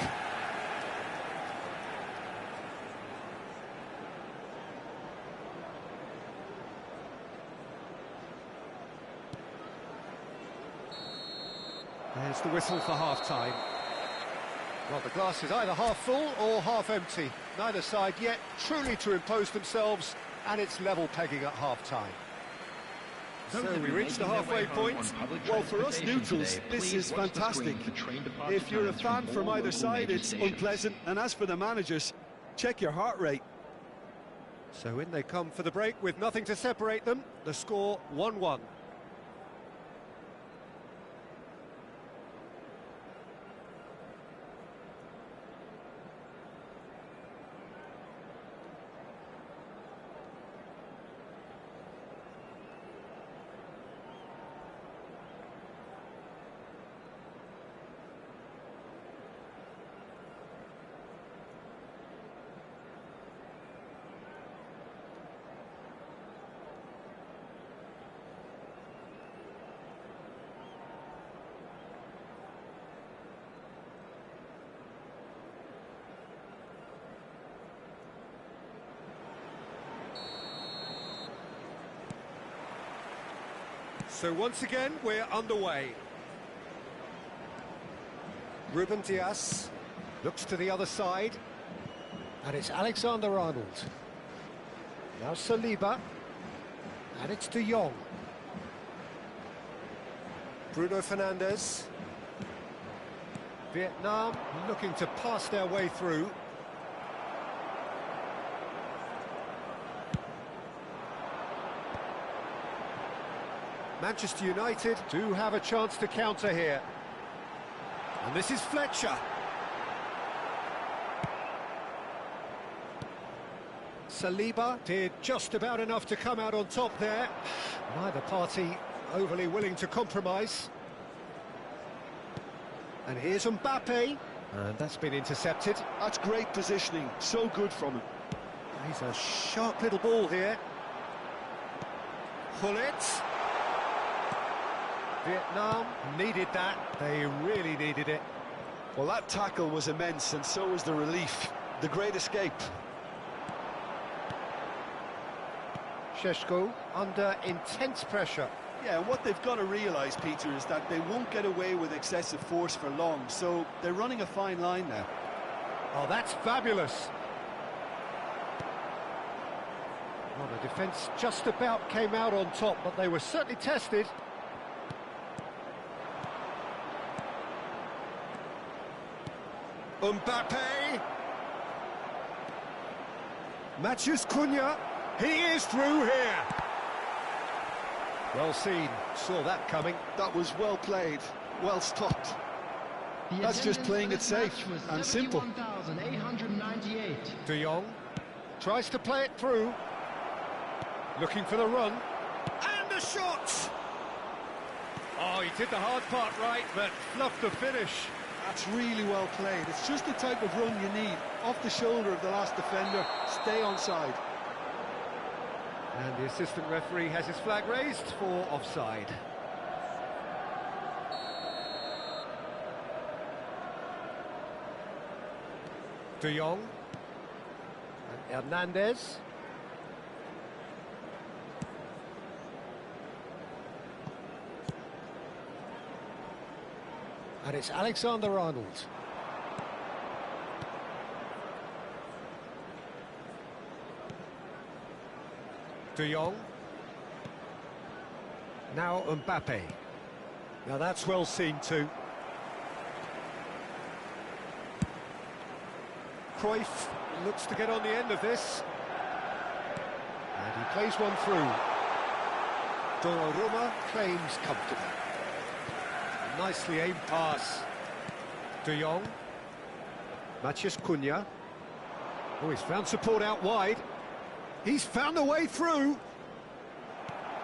There's the whistle for half-time. Well, the glass is either half full or half empty. Neither side yet truly to impose themselves, and it's level pegging at half-time. So we reach the halfway point. Well, for us neutrals, this is fantastic. If you're a fan from either side, it's unpleasant. And as for the managers, check your heart rate. So in they come for the break with nothing to separate them. The score 1-1. So once again, we're underway. Ruben Dias looks to the other side, and it's Alexander-Arnold. Now Saliba, and it's De Jong. Bruno Fernandes. Vietnam looking to pass their way through. Manchester United do have a chance to counter here. And this is Fletcher. Saliba did just about enough to come out on top there. Neither party overly willing to compromise. And here's Mbappe. And that's been intercepted. That's great positioning, so good from him. He's a sharp little ball here. Hullet. Vietnam needed that. They really needed it. Well, that tackle was immense, and so was the relief. The great escape. Šeško under intense pressure. Yeah, and what they've got to realise, Peter, is that they won't get away with excessive force for long, so they're running a fine line now. Oh, that's fabulous. Well, the defence just about came out on top, but they were certainly tested. Mbappe. Matheus Cunha. He is through here. Well seen. Saw that coming. That was well played, well stopped. That's just playing it safe and simple. De Jong tries to play it through. Looking for the run. And the shot! Oh, he did the hard part right, but fluffed the finish. That's really well played. It's just the type of run you need. Off the shoulder of the last defender, stay onside. And the assistant referee has his flag raised for offside. De Jong. And Hernandez. And it's Alexander-Arnold. De Jong. Now Mbappe. Now that's well seen too. Cruyff looks to get on the end of this. And he plays one through. Donnarumma claims comfortably. Nicely aimed pass. De Jong. Matheus Cunha. Oh, he's found support out wide. He's found a way through.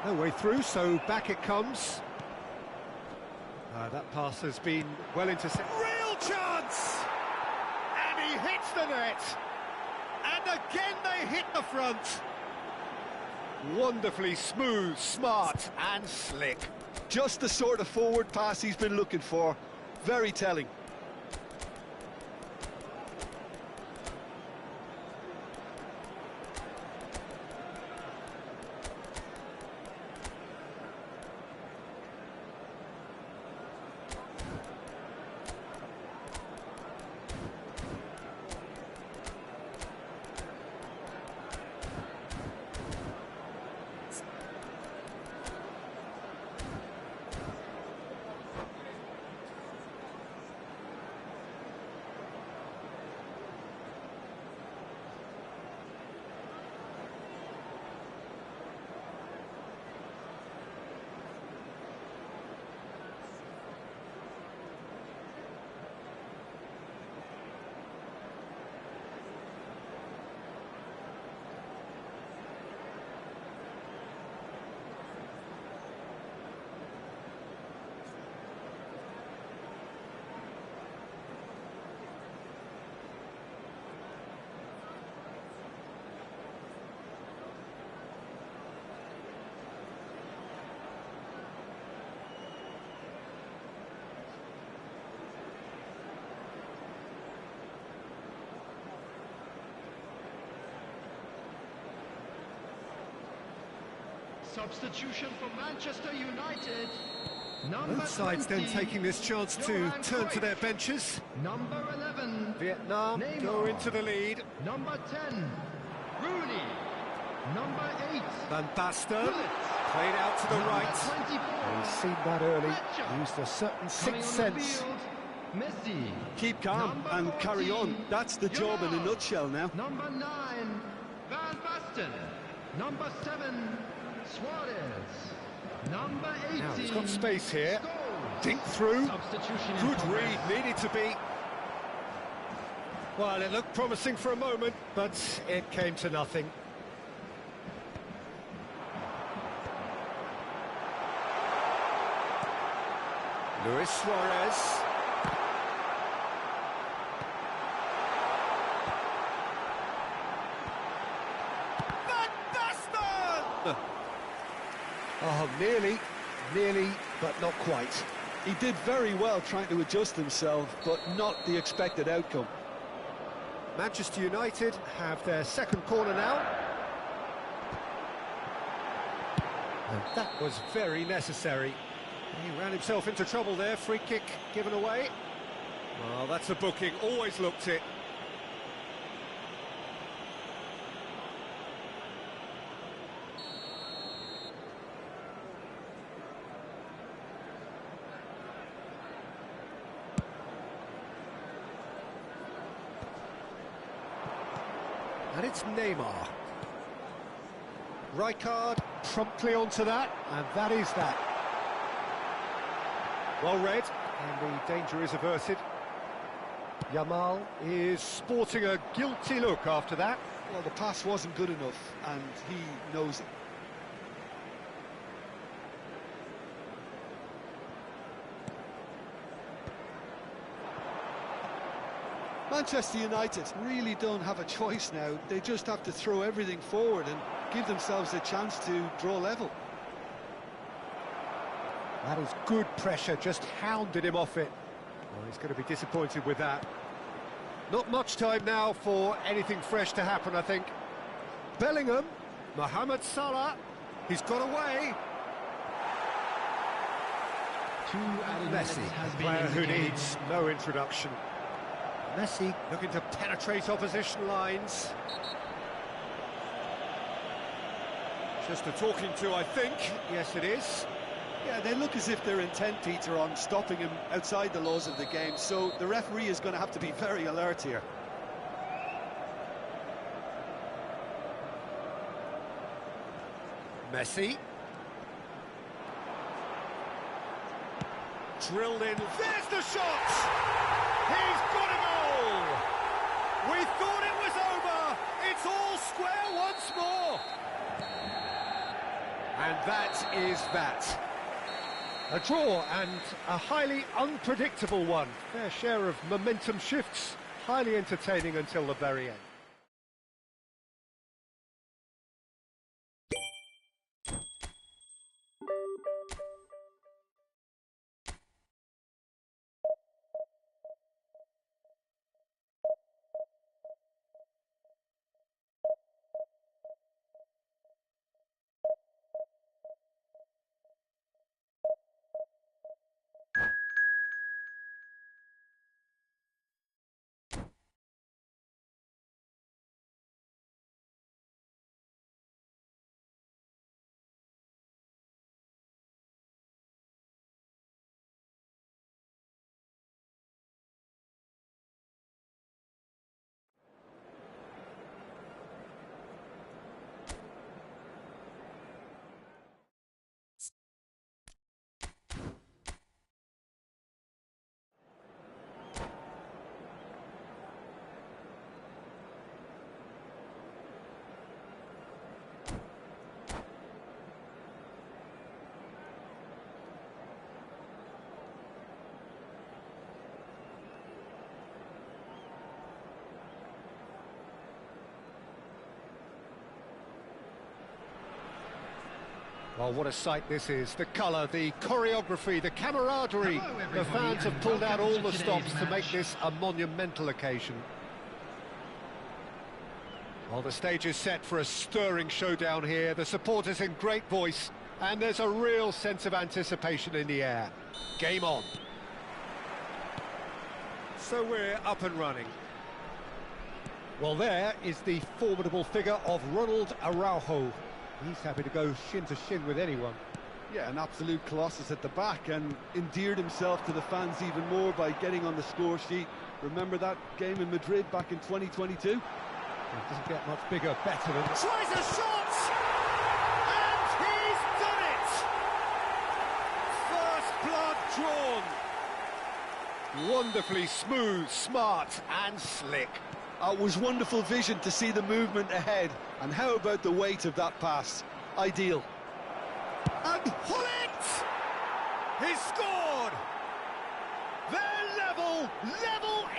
No way through, so back it comes. That pass has been well intercepted. Real chance! And he hits the net. And again they hit the front. Wonderfully smooth, smart and slick. Just the sort of forward pass he's been looking for. Very telling. Substitution for Manchester United. Both sides then taking this chance to turn to their benches. Number 11. Vietnam Neymar. go into the lead. Number 10. Rooney. Number 8. Van Basten played out to the right. 24. He's seen that early. Fletcher. Used a certain Coming sixth on the sense. field, Messi. Keep calm and Number carry on. 14, That's the job in a Yamal. nutshell now. Number 9. Van Basten. Number 7. Suarez. Number 18. Now, he's got space here. Dink through. Substitution in Good progress. read, needed to be. Well, it looked promising for a moment, but it came to nothing. Luis Suarez. Oh, nearly, but not quite. He did very well trying to adjust himself, but not the expected outcome. Manchester United have their second corner now. And that was very necessary. He ran himself into trouble there, free kick given away. Well, that's a booking, always looked it. And it's Neymar. Rijkaard promptly onto that, and that is that. Well read, and the danger is averted. Yamal is sporting a guilty look after that. Well, the pass wasn't good enough, and he knows it. Manchester United really don't have a choice now. They just have to throw everything forward and give themselves a chance to draw level. That is good pressure, just hounded him off it. Well, he's going to be disappointed with that. Not much time now for anything fresh to happen, I think. Bellingham, Mohamed Salah, he's got away. Messi, a player who needs no introduction. Messi looking to penetrate opposition lines. Just a talking to, I think. Yes, it is. Yeah, they look as if they're intent, Peter, on stopping him outside the laws of the game, so the referee is going to have to be very alert here. Messi. Drilled in. There's the shot! He's got a goal! We thought it was over! It's all square once more! And that is that. A draw, and a highly unpredictable one. Fair share of momentum shifts. Highly entertaining until the very end. Well, what a sight this is. The colour, the choreography, the camaraderie. The fans have pulled out all the stops to make this a monumental occasion. Well, the stage is set for a stirring showdown here. The supporters in great voice, and there's a real sense of anticipation in the air. Game on. So we're up and running. Well, there is the formidable figure of Ronald Araujo. He's happy to go shin to shin with anyone. Yeah, an absolute colossus at the back, and endeared himself to the fans even more by getting on the score sheet. Remember that game in Madrid back in 2022? It doesn't get much bigger, better than... Tries a shot! And he's done it! Wonderfully smooth, smart and slick. It was wonderful vision to see the movement ahead. And how about the weight of that pass? Ideal. And Hullet! He's scored! They're level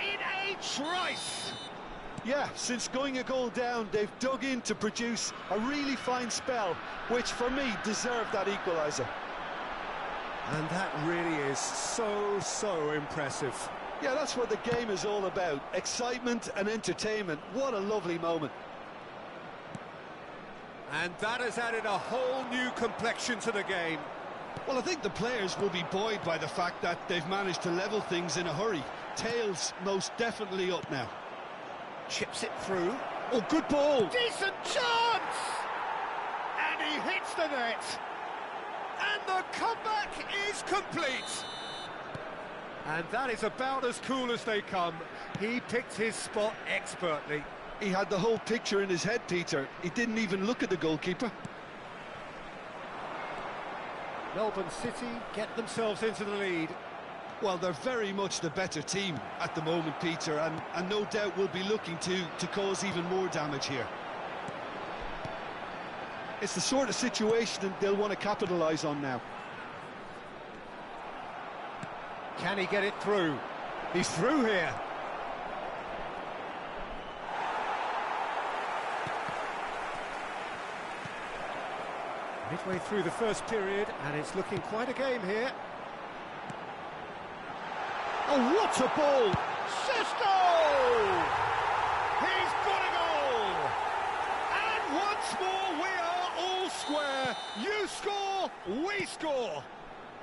in a trice! Yeah, since going a goal down, they've dug in to produce a really fine spell, which for me deserved that equaliser. And that really is so impressive. Yeah, that's what the game is all about. Excitement and entertainment. What a lovely moment. And that has added a whole new complexion to the game. Well, I think the players will be buoyed by the fact that they've managed to level things in a hurry. Tails most definitely up now. Chips it through. Oh, good ball. Decent chance! And he hits the net. And the comeback is complete. And that is about as cool as they come. He picked his spot expertly. He had the whole picture in his head, Peter. He didn't even look at the goalkeeper. Melbourne City get themselves into the lead. Well, they're very much the better team at the moment, Peter, and no doubt will be looking to cause even more damage here. It's the sort of situation that they'll want to capitalise on now. Can he get it through? He's through here. Midway through the first period, and it's looking quite a game here. Oh, what a ball! Sisto! He's got a goal! And once more we are all square. You score, we score.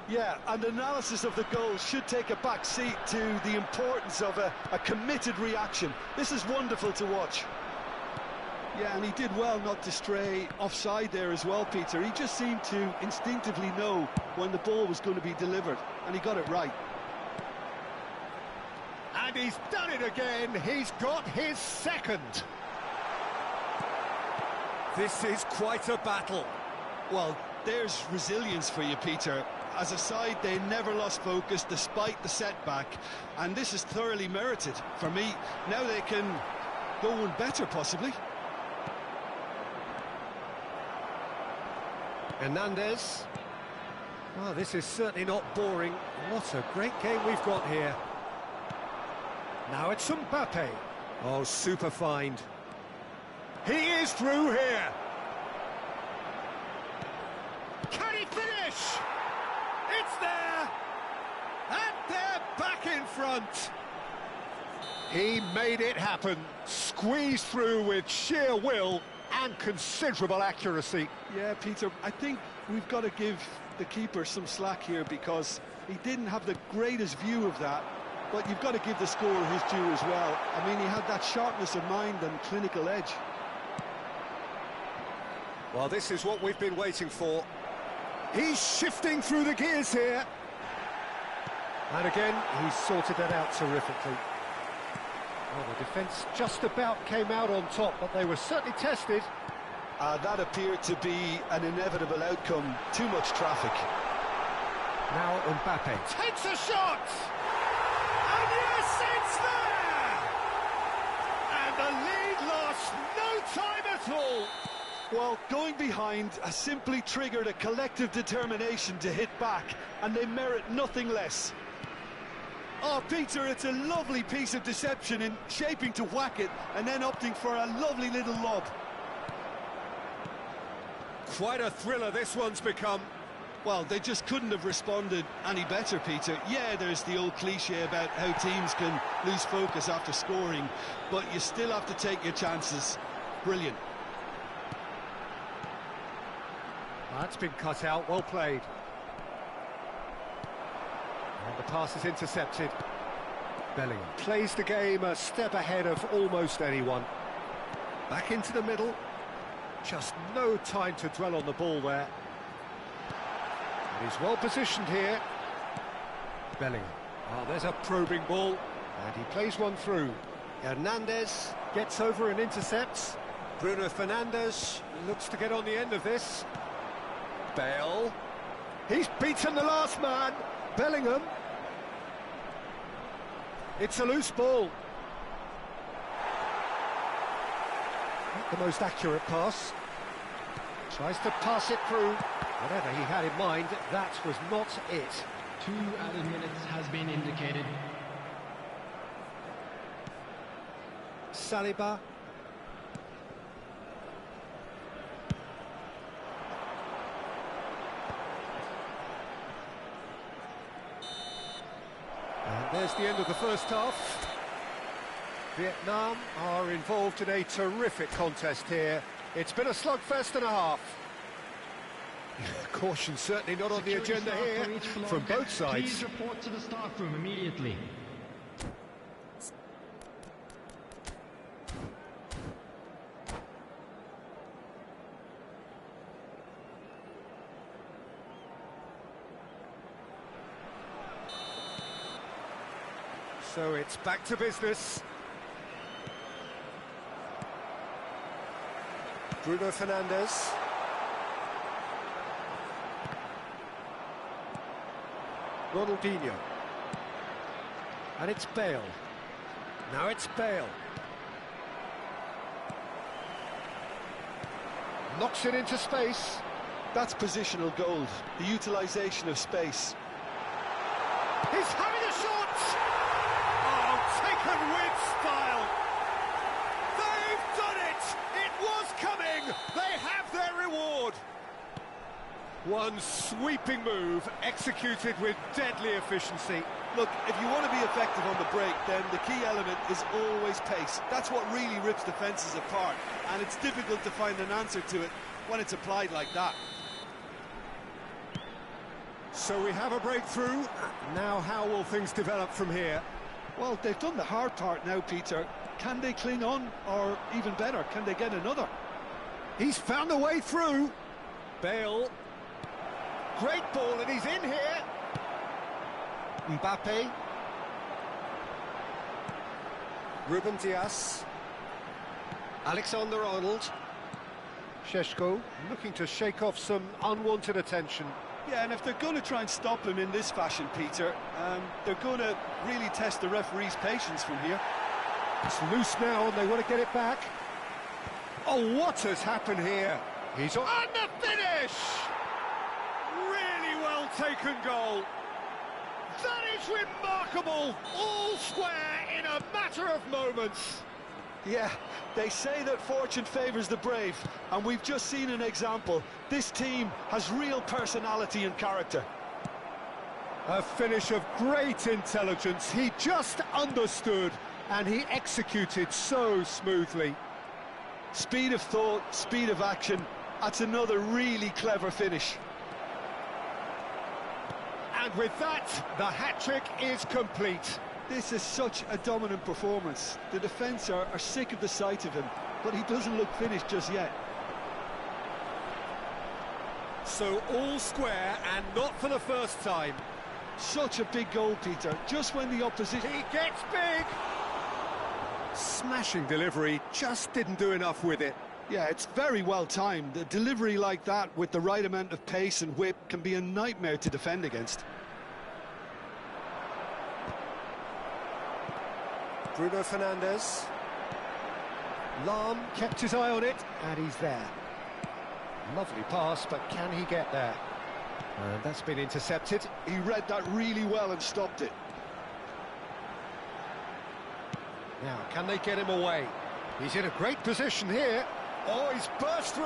Yeah, and analysis of the goal should take a back seat to the importance of a committed reaction. This is wonderful to watch. Yeah, and he did well not to stray offside there as well, Peter. He just seemed to instinctively know when the ball was going to be delivered, and he got it right. And he's done it again. He's got his second. This is quite a battle. Well, there's resilience for you, Peter. As a side, they never lost focus despite the setback, and this is thoroughly merited. For me, now they can go one better, possibly. Hernandez. Well, this is certainly not boring. What a great game we've got here. Now it's Mbappe. Oh, super find. He is through here. Can he finish? It's there. And they're back in front. He made it happen. Squeezed through with sheer will and considerable accuracy. Yeah, Peter, I think we've got to give the keeper some slack here because he didn't have the greatest view of that, but you've got to give the scorer his due as well. I mean, he had that sharpness of mind and clinical edge. Well, this is what we've been waiting for. He's shifting through the gears here. And again, he's sorted that out terrifically. Well, the defence just about came out on top, but they were certainly tested. That appeared to be an inevitable outcome. Too much traffic. Now Mbappe takes a shot! And yes, it's there! And the lead lost no time at all. Well, going behind has simply triggered a collective determination to hit back, and they merit nothing less. Oh, Peter, it's a lovely piece of deception in shaping to whack it and then opting for a lovely little lob. Quite a thriller this one's become. Well, they just couldn't have responded any better, Peter. Yeah, there's the old cliche about how teams can lose focus after scoring, but you still have to take your chances. Brilliant. That's been cut out, well played. And the pass is intercepted. Bellingham plays the game a step ahead of almost anyone. Back into the middle. Just no time to dwell on the ball there. And he's well positioned here. Bellingham. Oh, there's a probing ball. And he plays one through. Hernandez gets over and intercepts. Bruno Fernandes looks to get on the end of this. Bale. He's beaten the last man. Bellingham. It's a loose ball. Not the most accurate pass. Tries to pass it through. Whatever he had in mind, that was not it. 2 added minutes has been indicated. Saliba. And there's the end of the first half. Vietnam are involved in a terrific contest here. It's been a slugfest and a half. Caution certainly not on the agenda here from both sides. Please report to the staff room immediately. So it's back to business. Bruno Fernandes. Ronaldinho. And it's Bale. Now it's Bale. Knocks it into space. That's positional gold, the utilisation of space. He's having a shot! Oh, taken with style! They've done it! It was coming! They have their reward! One sweeping move, executed with deadly efficiency. Look, if you want to be effective on the break, then the key element is always pace. That's what really rips defences apart, and it's difficult to find an answer to it when it's applied like that. So we have a breakthrough. Now how will things develop from here? Well, they've done the hard part now, Peter. Can they cling on, or even better, can they get another? He's found a way through. Bale. Great ball, and he's in here. Mbappe. Ruben Dias. Alexander-Arnold. Šeško looking to shake off some unwanted attention. Yeah, and if they're going to try and stop him in this fashion, Peter, they're going to really test the referee's patience from here. It's loose now, and they want to get it back. Oh, what has happened here? He's on the finish! Really well taken goal. That is remarkable. All square in a matter of moments. Yeah, they say that fortune favours the brave, and we've just seen an example. This team has real personality and character. A finish of great intelligence. He just understood, and he executed so smoothly. Speed of thought, speed of action. That's another really clever finish. And with that, the hat-trick is complete. This is such a dominant performance. The defence are sick of the sight of him, but he doesn't look finished just yet. So all square, and not for the first time. Such a big goal, Peter, just when the opposition... He gets big! Smashing delivery, just didn't do enough with it. Yeah, it's very well timed. A delivery like that with the right amount of pace and whip can be a nightmare to defend against. Bruno Fernandes. Lahm kept his eye on it, and he's there. Lovely pass, but can he get there? And that's been intercepted. He read that really well and stopped it. Now, can they get him away? He's in a great position here. Oh, he's burst through.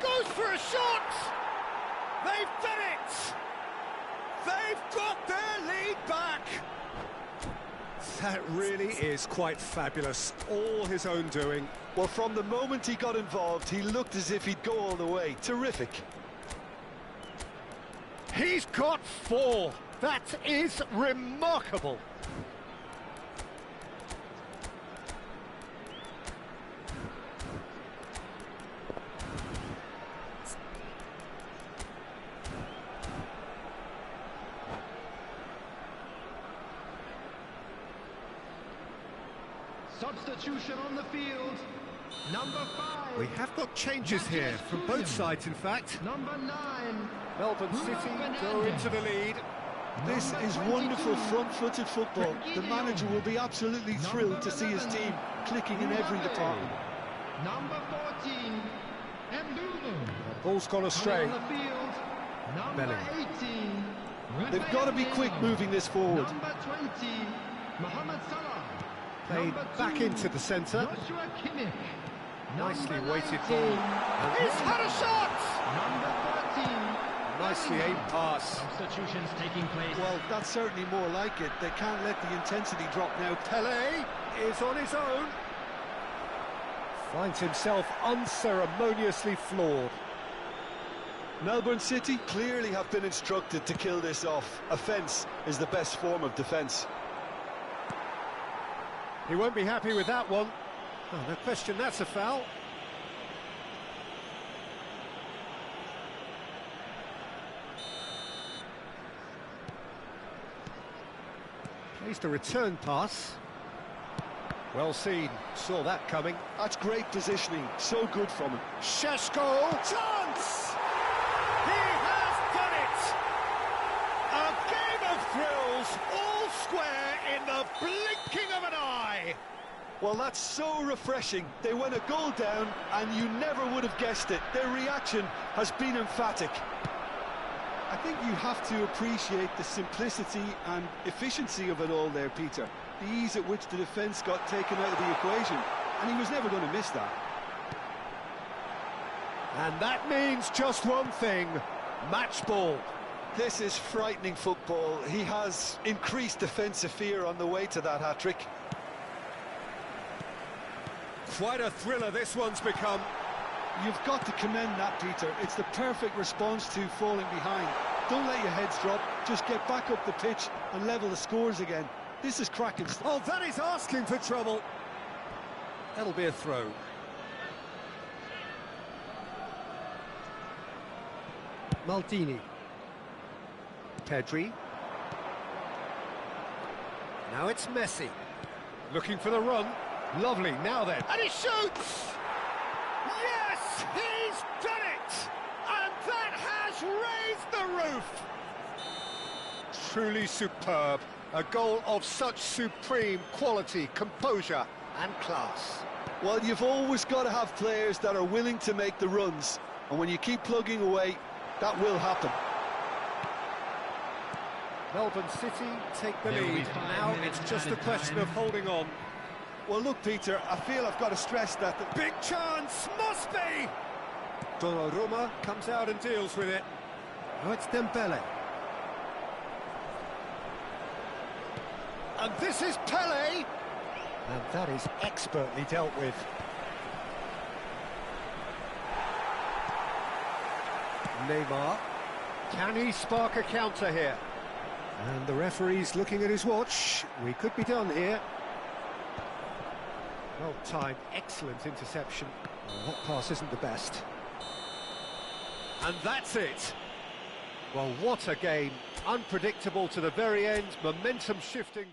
Goes for a shot! They've done it! They've got their lead back! That really is quite fabulous. All his own doing. Well, from the moment he got involved, he looked as if he'd go all the way. Terrific. He's got 4. That is remarkable. Substitution on the field. Number 5. We have got changes here from both sides, in fact. Number 9. Melbourne City go into the lead. This is wonderful front-footed football. The manager will be absolutely thrilled to see his team clicking in every department. Number 14, Mbulu. Ball's gone astray. On the field, number Bellingham. 18. They've got to be quick moving this forward. Number 20, Mohamed Salah. Played Number back 2, into the centre. Joshua Kimmich. Nicely Number weighted 19, ball. He's had a shot! Number 13. Nicely aimed pass. Substitutions taking place. Well, that's certainly more like it. They can't let the intensity drop now. Pele is on his own. Finds himself unceremoniously floored. Melbourne City clearly have been instructed to kill this off. Offence is the best form of defence. He won't be happy with that one. Oh, no question, that's a foul. Plays the return pass. Well seen, saw that coming. That's great positioning, so good from him. Šeško, chance! He has done it! A game of thrills, all square in the blinking of an eye! Well, that's so refreshing. They went a goal down, and you never would have guessed it. Their reaction has been emphatic. I think you have to appreciate the simplicity and efficiency of it all there, Peter. The ease at which the defence got taken out of the equation, and he was never going to miss that. And that means just one thing, match ball. This is frightening football. He has increased defensive fear on the way to that hat-trick. Quite a thriller this one's become. You've got to commend that, Peter. It's the perfect response to falling behind. Don't let your heads drop, just get back up the pitch and level the scores again. This is cracking stuff. Oh, that is asking for trouble. That'll be a throw. Maldini. Pedri. Now it's Messi. Looking for the run. Lovely, now then. And he shoots! Yes, he's done it! And that has raised the roof! Truly superb. A goal of such supreme quality, composure and class. Well, you've always got to have players that are willing to make the runs. And when you keep plugging away, that will happen. Melbourne City take the lead. Now it's just a question of holding on. Well, look, Peter, I feel I've got to stress that the Big chance, must be! Donnarumma comes out and deals with it. Now it's Dembele. And this is Pele! And that is expertly dealt with. Neymar. Can he spark a counter here? And the referee's looking at his watch. We could be done here. Well timed, excellent interception. Well, that pass isn't the best. And that's it. Well, what a game. Unpredictable to the very end, momentum shifting.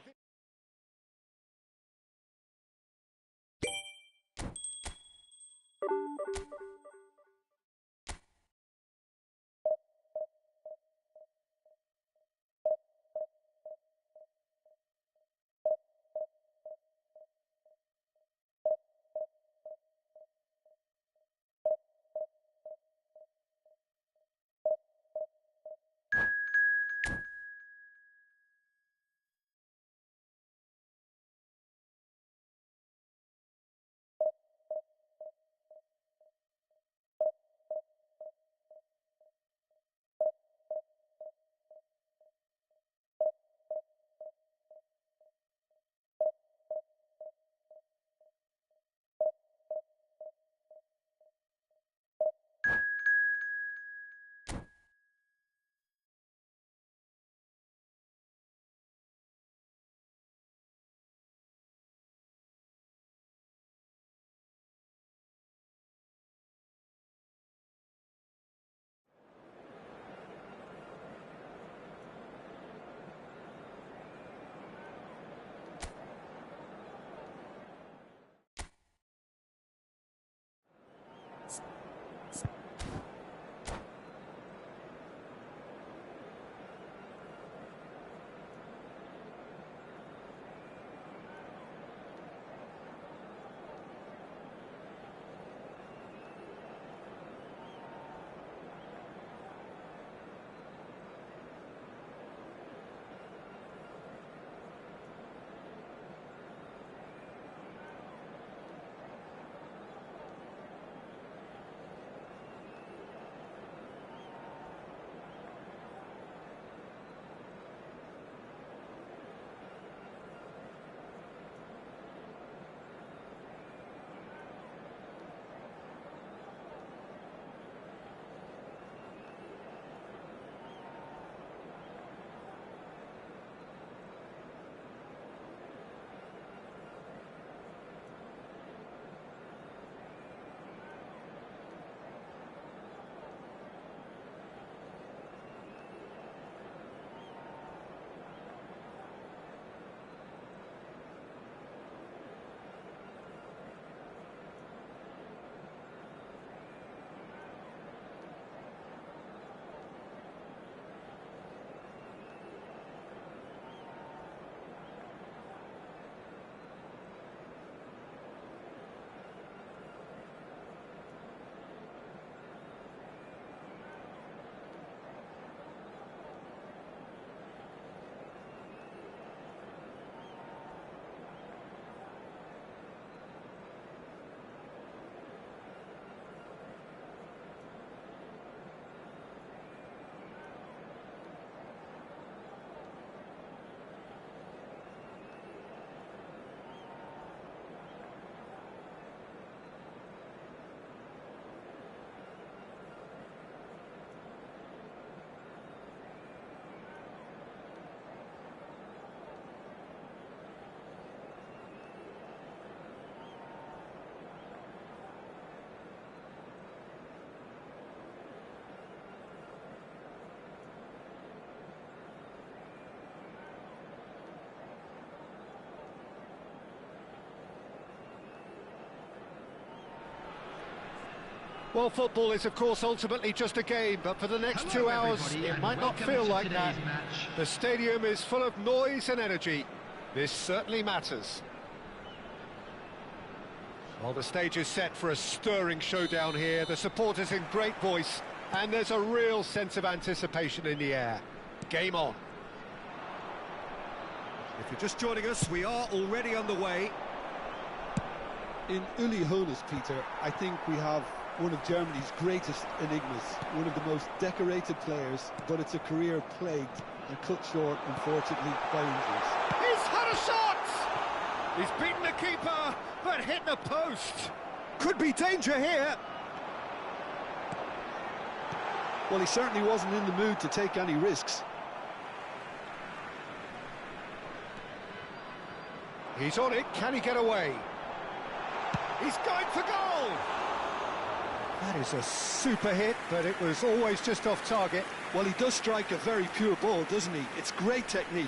Well, football is, of course, ultimately just a game, but for the next 2 hours, it might not feel like that. The stadium is full of noise and energy. This certainly matters. Well, the stage is set for a stirring showdown here. The supporters in great voice, and there's a real sense of anticipation in the air. Game on. If you're just joining us, we are already underway. In Uli Hoeneß, Peter, I think we have one of Germany's greatest enigmas, one of the most decorated players, but it's a career plagued and cut short, unfortunately, by injuries. He's had a shot! He's beaten the keeper, but hit the post. Could be danger here. Well, he certainly wasn't in the mood to take any risks. He's on it, can he get away? He's going for goal! That is a super hit, but it was always just off target. Well, he does strike a very pure ball, doesn't he? It's great technique.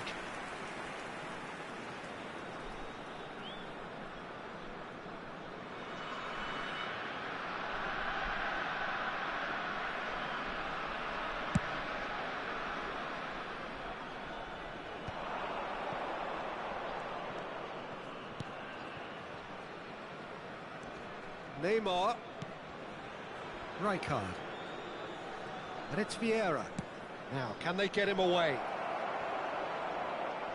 Neymar. Rijkaard. And it's Vieira. Now, can they get him away?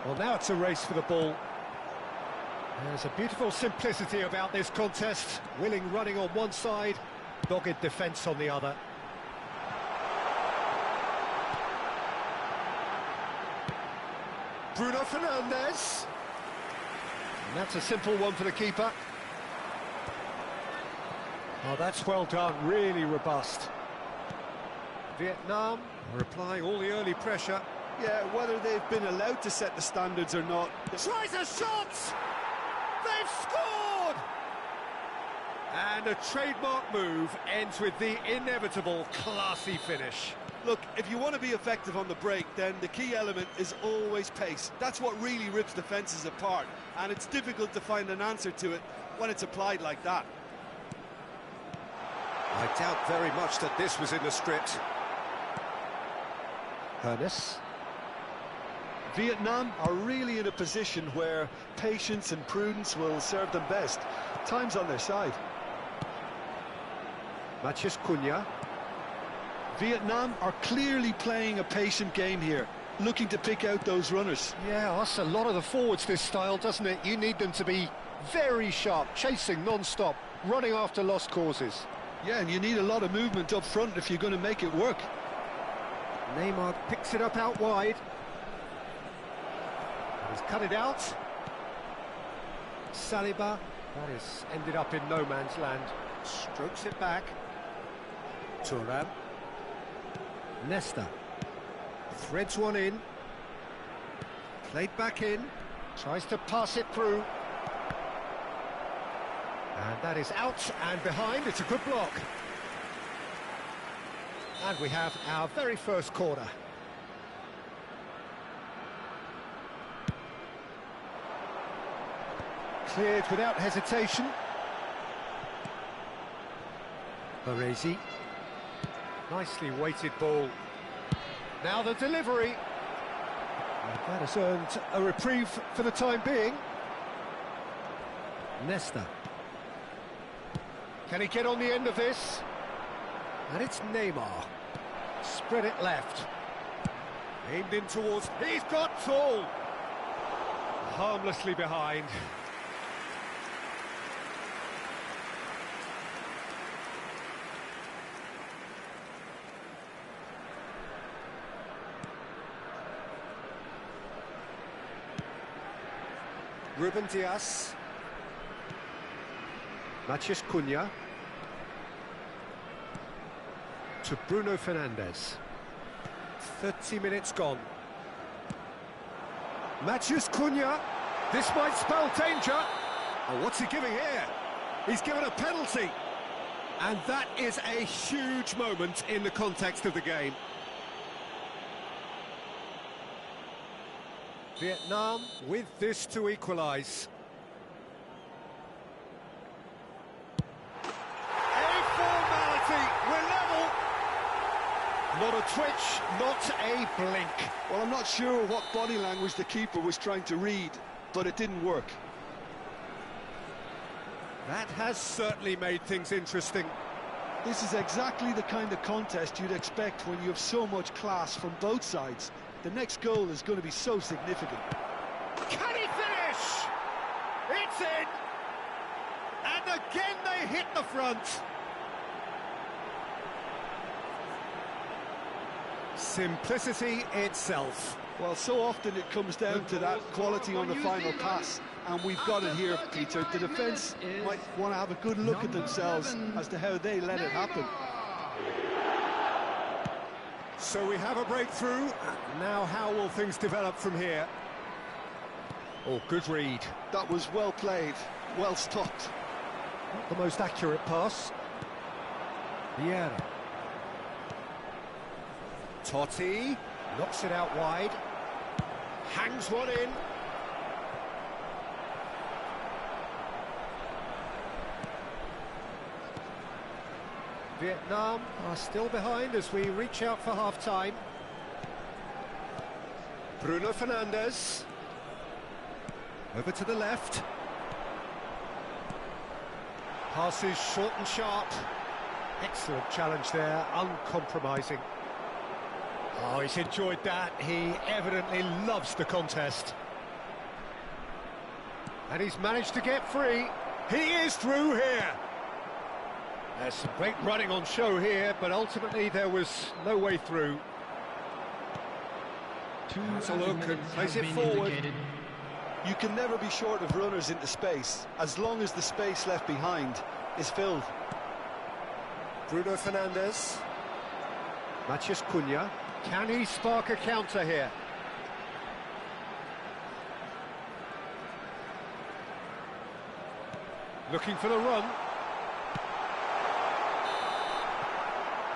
Well, now it's a race for the ball. There's a beautiful simplicity about this contest. Willing running on one side, dogged defence on the other. Bruno Fernandes. And that's a simple one for the keeper. Oh, that's well done, really robust. Vietnam are applying all the early pressure. Yeah, whether they've been allowed to set the standards or not. Tries a shot! They've scored! And a trademark move ends with the inevitable classy finish. Look, if you want to be effective on the break, then the key element is always pace. That's what really rips defences apart, and it's difficult to find an answer to it when it's applied like that. I doubt very much that this was in the script. Hoeneß. Vietnam are really in a position where patience and prudence will serve them best. Time's on their side. Matheus Cunha. Vietnam are clearly playing a patient game here, looking to pick out those runners. Yeah, that's a lot of the forwards, this style, doesn't it? You need them to be very sharp, chasing non-stop, running after lost causes. Yeah, and you need a lot of movement up front if you're going to make it work. Neymar picks it up out wide. He's cut it out. Saliba, that has ended up in no man's land. Strokes it back. Thuram. Nesta. Threads one in. Played back in. Tries to pass it through. And that is out and behind. It's a good block. And we have our very first corner. Cleared without hesitation. Baresi. Nicely weighted ball. Now the delivery. And that has earned a reprieve for the time being. Nesta. Can he get on the end of this? And it's Neymar. Spread it left. Aimed in towards... He's got full! Harmlessly behind. Ruben Dias. Matheus Cunha. To Bruno Fernandes. 30 minutes gone. Matheus Cunha. This might spell danger. Oh, what's he giving here? He's given a penalty. And that is a huge moment in the context of the game. Vietnam with this to equalise. A formality Not a twitch, not a blink. Well, I'm not sure what body language the keeper was trying to read, but it didn't work. That has certainly made things interesting. This is exactly the kind of contest you'd expect when you have so much class from both sides. The next goal is going to be so significant. Can he finish? It's in! And again they hit the front. Simplicity itself. Well, so often it comes down to that quality on the final pass, and we've got it here, Peter. The defence might want to have a good look at themselves as to how they let it happen. So we have a breakthrough. Now how will things develop from here? Oh, good read. That was well played, well stopped. Not the most accurate pass. Vieira. Totti knocks it out wide. Hangs one in. Vietnam are still behind as we reach out for half-time. Bruno Fernandes. Over to the left. Passes short and sharp. Excellent challenge there, uncompromising. Oh, he's enjoyed that. He evidently loves the contest. And he's managed to get free. He is through here. There's some great running on show here, but ultimately there was no way through. Has a look and plays it forward. You can never be short of runners into space, as long as the space left behind is filled. Bruno Fernandes. Matheus Cunha. Can he spark a counter here? Looking for the run.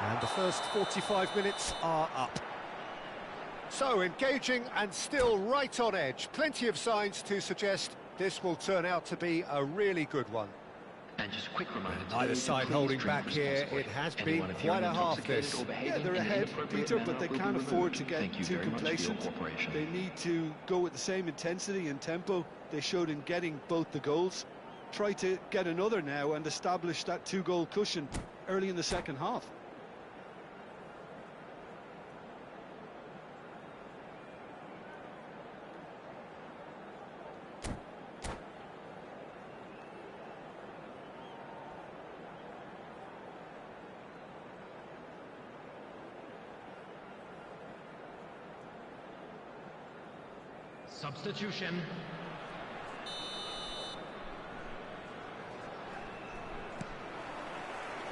And the first 45 minutes are up. So, engaging and still right on edge. Plenty of signs to suggest this will turn out to be a really good one. And just a quick reminder, Either side holding back here. It has been quite a half this. Yeah, they're ahead, Peter, but they can't afford to get too complacent. They need to go with the same intensity and tempo they showed in getting both the goals. Try to get another now and establish that two-goal cushion early in the second half. Substitution.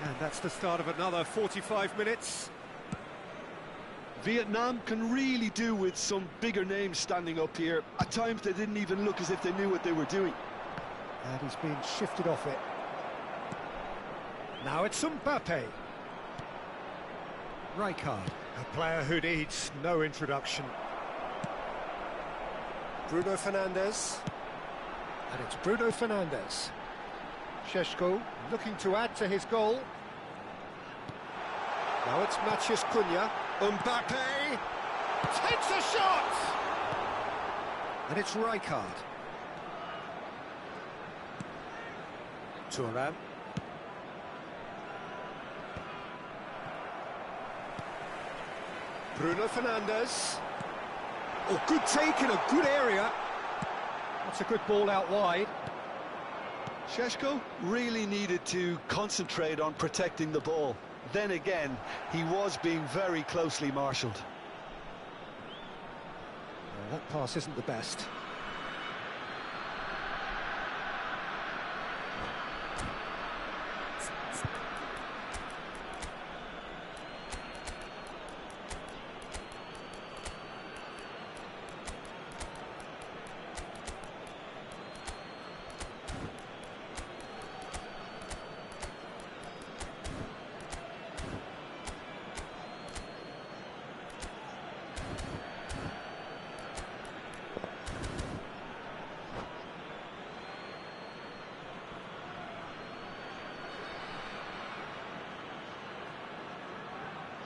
And that's the start of another 45 minutes. Vietnam can really do with some bigger names standing up here. At times they didn't even look as if they knew what they were doing. And he's been shifted off it. Now it's Mbappe. Rijkaard, a player who needs no introduction. Bruno Fernandes. And it's Bruno Fernandes. Šeško looking to add to his goal. Now it's Matheus Cunha. Mbappe takes a shot! And it's Rijkaard. Thuram. Bruno Fernandes. Oh, good take in a good area. That's a good ball out wide. Šeško really needed to concentrate on protecting the ball. Then again, he was being very closely marshalled. Well, that pass isn't the best.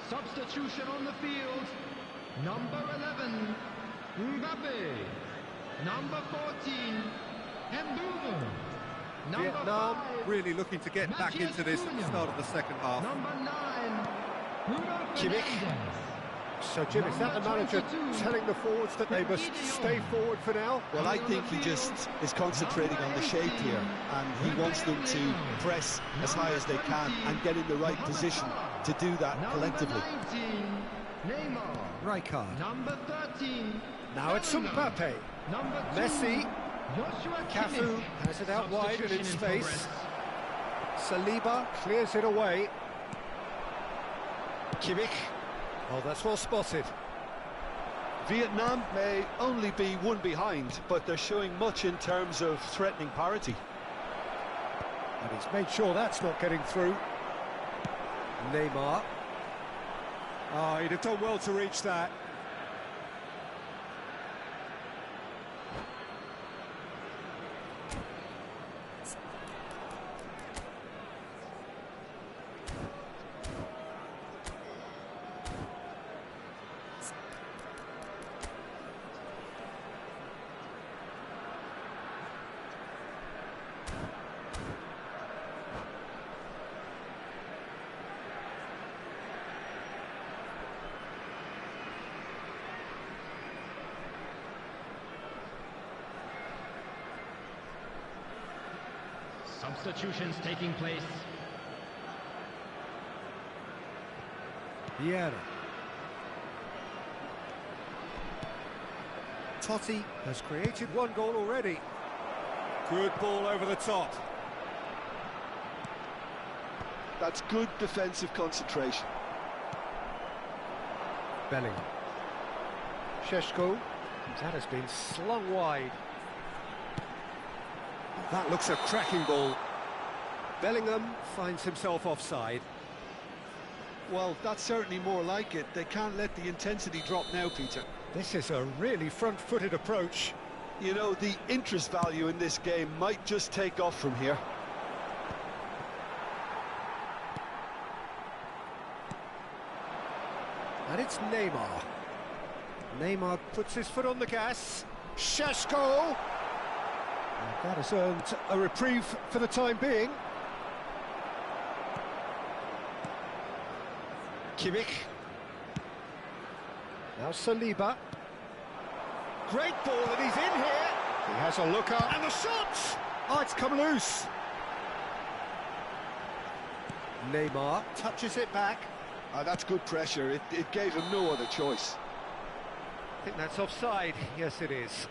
Substitution on the field. Number 11, Mbappe. Number 14, Mbumo. Number Vietnam 5, really looking to get back into this at the start of the second half. Number 9, Bruno Kimmich. Fernandes. So, Jim, is that the manager 22, telling the forwards that they must stay forward for now? Well, I think he just is concentrating on the shape here, and he wants them to press as high as they can and get in the right position to do that collectively. Number 19, Neymar. Rijkaard. Number 13, Now it's Bellingham. Mbappe. Number 2, Messi. Joshua Cafu Kimmich. has it out wide and in Substitution space. progress. Saliba clears it away. Kimmich. Oh, that's well spotted. Vietnam may only be one behind, but they're showing much in terms of threatening parity. And he's made sure that's not getting through. Neymar. Oh, he'd have done well to reach that. Substitutions taking place. Vieira. Totti has created one goal already. Good ball over the top. That's good defensive concentration. Bellingham. Šeško. That has been slung wide. That looks a cracking ball. Bellingham finds himself offside. Well, that's certainly more like it. They can't let the intensity drop now, Peter. This is a really front-footed approach. You know, the interest value in this game might just take off from here. And it's Neymar. Neymar puts his foot on the gas. Šeško! And that has earned a reprieve for the time being. Kimmich. Now Saliba. Great ball, and he's in here. He has a look up. And the shot! Oh, it's come loose. Neymar touches it back. That's good pressure. It gave him no other choice. I think that's offside. Yes, it is.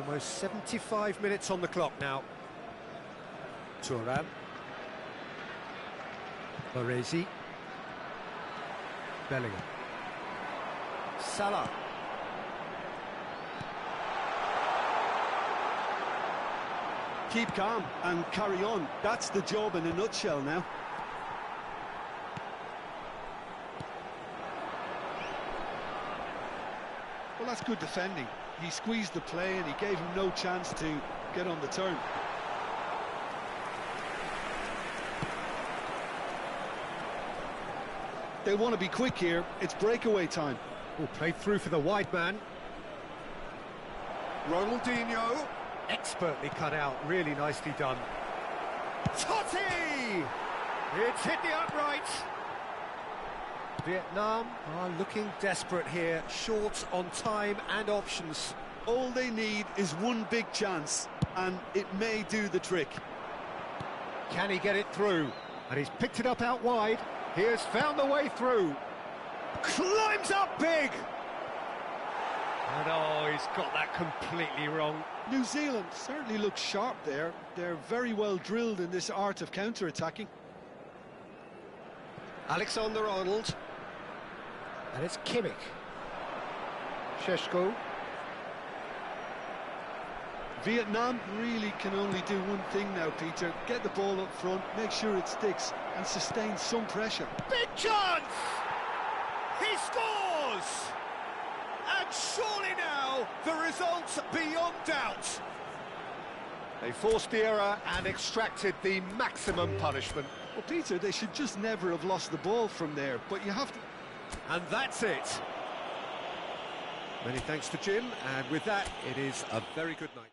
Almost 75 minutes on the clock now. Thuram. Baresi. Bellingham. Salah. Keep calm and carry on. That's the job in a nutshell now. Well, that's good defending. He squeezed the play and he gave him no chance to get on the turn. They want to be quick here. It's breakaway time. Oh, played through for the wide man. Ronaldinho. Expertly cut out, really nicely done. Totti! It's hit the upright. Vietnam are looking desperate here, short on time and options. All they need is one big chance, and it may do the trick. Can he get it through? And he's picked it up out wide. He has found the way through. Climbs up big! And oh, he's got that completely wrong. New Zealand certainly looks sharp there. They're very well drilled in this art of counter-attacking. Alexander-Arnold. And it's Kimmich. Sheshko. Vietnam really can only do one thing now, Peter. Get the ball up front, make sure it sticks, and sustain some pressure. Big chance! He scores! And surely now, the result's beyond doubt. They forced the error and extracted the maximum punishment. Well, Peter, they should just never have lost the ball from there, but you have to... And that's it. Many thanks to Jim, and with that, it is a very good night.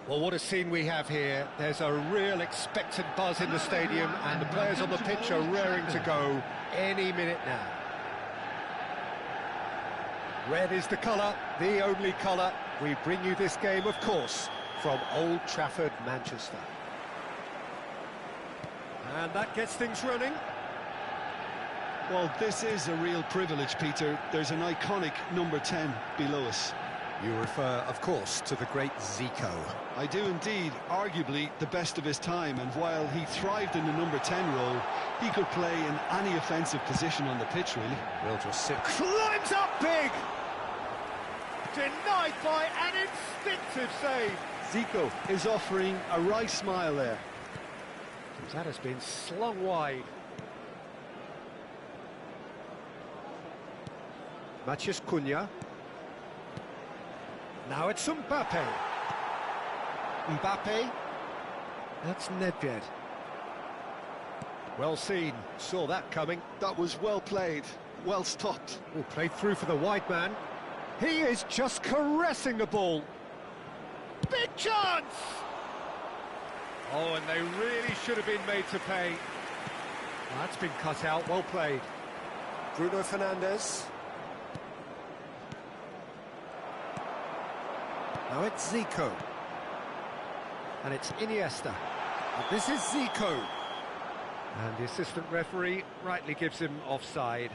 Well, what a scene we have here. There's a real expectant buzz in the stadium, and the players on the pitch are raring to go any minute now. Red is the colour, the only colour. We bring you this game, of course, from Old Trafford, Manchester. And that gets things running. Well, this is a real privilege, Peter. There's an iconic number 10 below us. You refer, of course, to the great Zico. I do indeed, arguably the best of his time, and while he thrived in the number 10 role, he could play in any offensive position on the pitch, really. We'll just sit. Climbs up big! Denied by an instinctive save. Zico is offering a wry smile there. That has been slung wide. Matheus Cunha. Now it's Mbappe. Mbappe. That's Nedved. Well seen. Saw that coming. That was well played. Well stopped. Oh, played through for the wide man. He is just caressing the ball. Big chance! Oh, and they really should have been made to pay. Well, that's been cut out. Well played. Bruno Fernandes. Now it's Zico. And it's Iniesta. And this is Zico. And the assistant referee rightly gives him offside.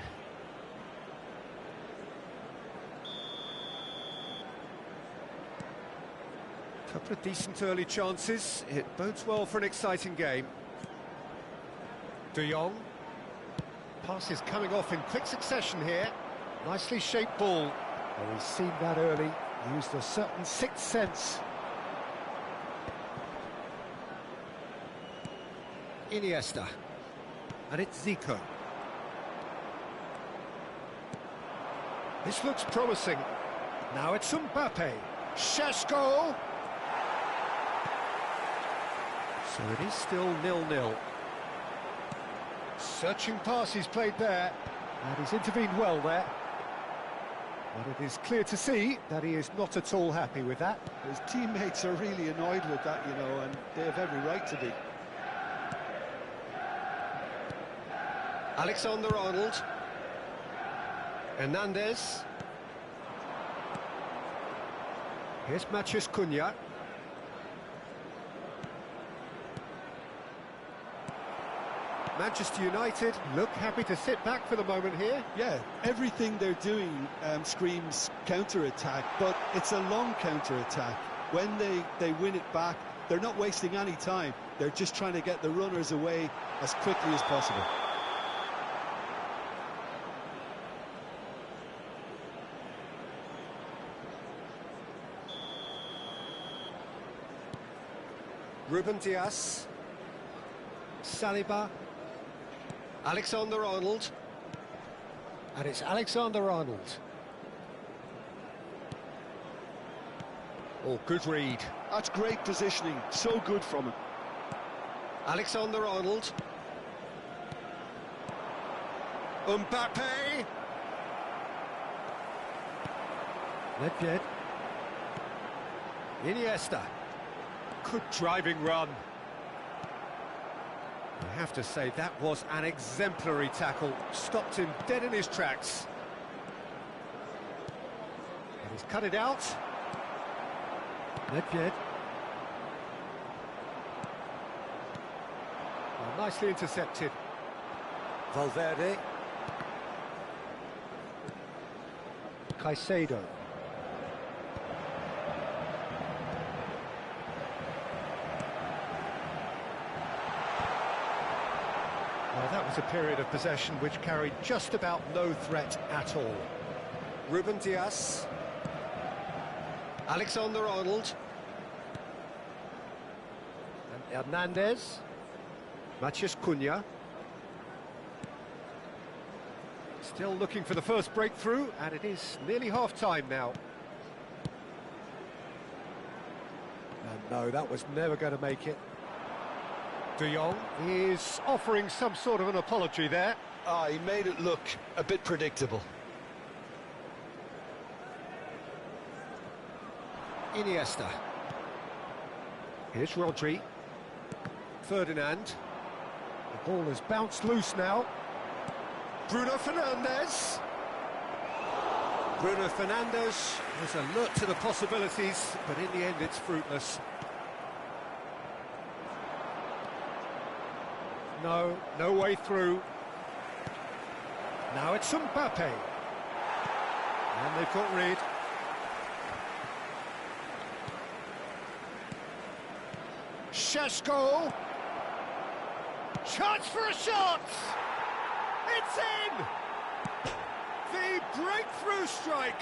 Couple of decent early chances. It bodes well for an exciting game. De Jong. Passes coming off in quick succession here. Nicely shaped ball. Well, he's seen that early. Used a certain sixth sense. Iniesta. And it's Zico. This looks promising. Now it's Mbappe. Sheshko. So it is still 0-0. Searching pass he's played there. And he's intervened well there. But it is clear to see that he is not at all happy with that. His teammates are really annoyed with that, you know, and they have every right to be. Alexander-Arnold. Hernandez. Here's Matheus Cunha. Manchester United look happy to sit back for the moment here. Yeah, everything they're doing screams counter-attack, but it's a long counter-attack. When they win it back, they're not wasting any time. They're just trying to get the runners away as quickly as possible. Ruben Dias. Saliba. Alexander-Arnold. And it's Alexander-Arnold. Oh, good read. That's great positioning, so good from him. Alexander-Arnold. Mbappe. Nedved. Iniesta. Good driving run. I have to say, that was an exemplary tackle. Stopped him dead in his tracks. And he's cut it out. Nedved. Well, nicely intercepted. Valverde. Caicedo. Well, that was a period of possession which carried just about no threat at all. Ruben Dias. Alexander-Arnold. And Hernandez. Matheus Cunha. Still looking for the first breakthrough, and it is nearly half-time now. And no, that was never going to make it. De Jong is offering some sort of an apology there. He made it look a bit predictable. Iniesta. Here's Rodri. Ferdinand. The ball has bounced loose now. Bruno Fernandes. Bruno Fernandes was alert to the possibilities, but in the end it's fruitless. No way through. Now it's Mbappe. And they've got rid. Šeško. Chance for a shot! It's in! The breakthrough strike!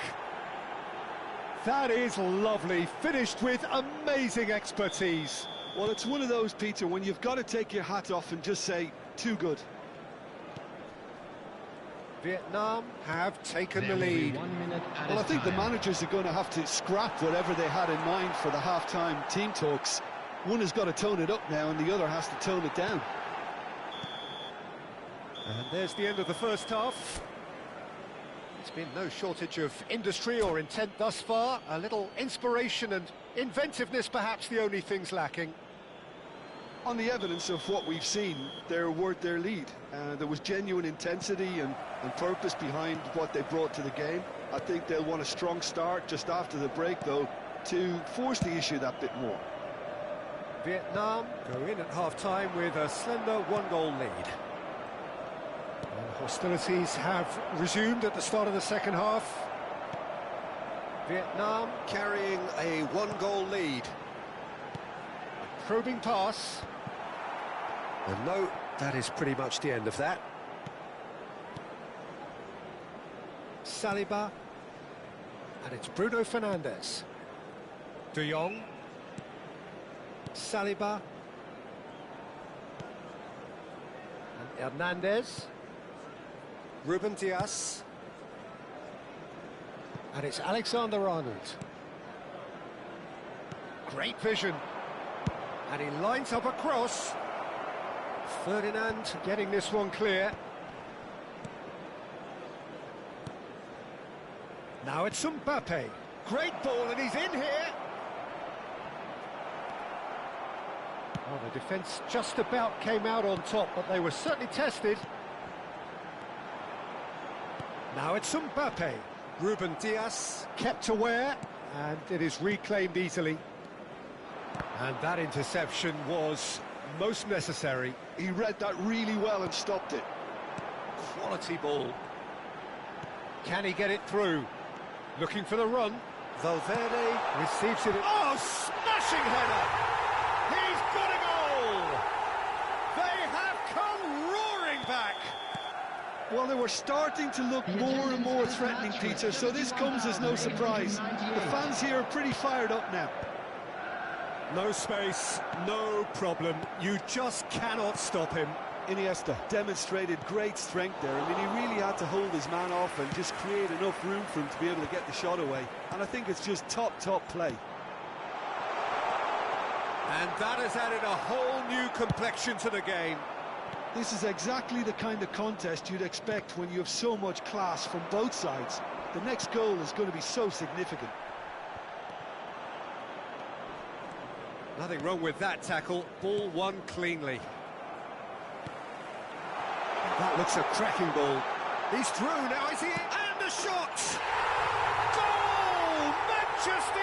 That is lovely, finished with amazing expertise. Well, it's one of those, Peter, when you've got to take your hat off and just say, too good. Vietnam have taken the lead. Well, I think the managers are going to have to scrap whatever they had in mind for the half-time team talks. One has got to tone it up now and the other has to tone it down. And there's the end of the first half. It's been no shortage of industry or intent thus far. A little inspiration and inventiveness, perhaps the only things lacking. On the evidence of what we've seen, they're worth their lead. There was genuine intensity and purpose behind what they brought to the game. I think they'll want a strong start just after the break, though, to force the issue that bit more. Vietnam go in at half-time with a slender one-goal lead. And hostilities have resumed at the start of the second half. Vietnam carrying a one-goal lead. A probing pass. And no, that is pretty much the end of that. Saliba. And it's Bruno Fernandes. De Jong. Saliba. And Hernandez. Ruben Dias. And it's Alexander-Arnold. Great vision. And he lines up a cross. Ferdinand getting this one clear. Now it's Mbappe. Great ball, and he's in here. Well, the defence just about came out on top, but they were certainly tested. Now it's Mbappe. Ruben Dias kept aware, and it is reclaimed easily. And that interception was most necessary. He read that really well and stopped it. Quality ball. Can he get it through? Looking for the run. Valverde receives it. Oh, smashing header! He's got a goal! They have come roaring back! Well, they were starting to look more and more threatening, Peter, so this comes as no surprise. The fans here are pretty fired up now. No space, no problem. You just cannot stop him. Iniesta demonstrated great strength there. I mean, he really had to hold his man off and just create enough room for him to be able to get the shot away. And I think it's just top play. And that has added a whole new complexion to the game. This is exactly the kind of contest you'd expect when you have so much class from both sides. The next goal is going to be so significant. Nothing wrong with that tackle. Ball won cleanly. That looks a cracking ball. He's through now, is he? And the shot! Goal! Manchester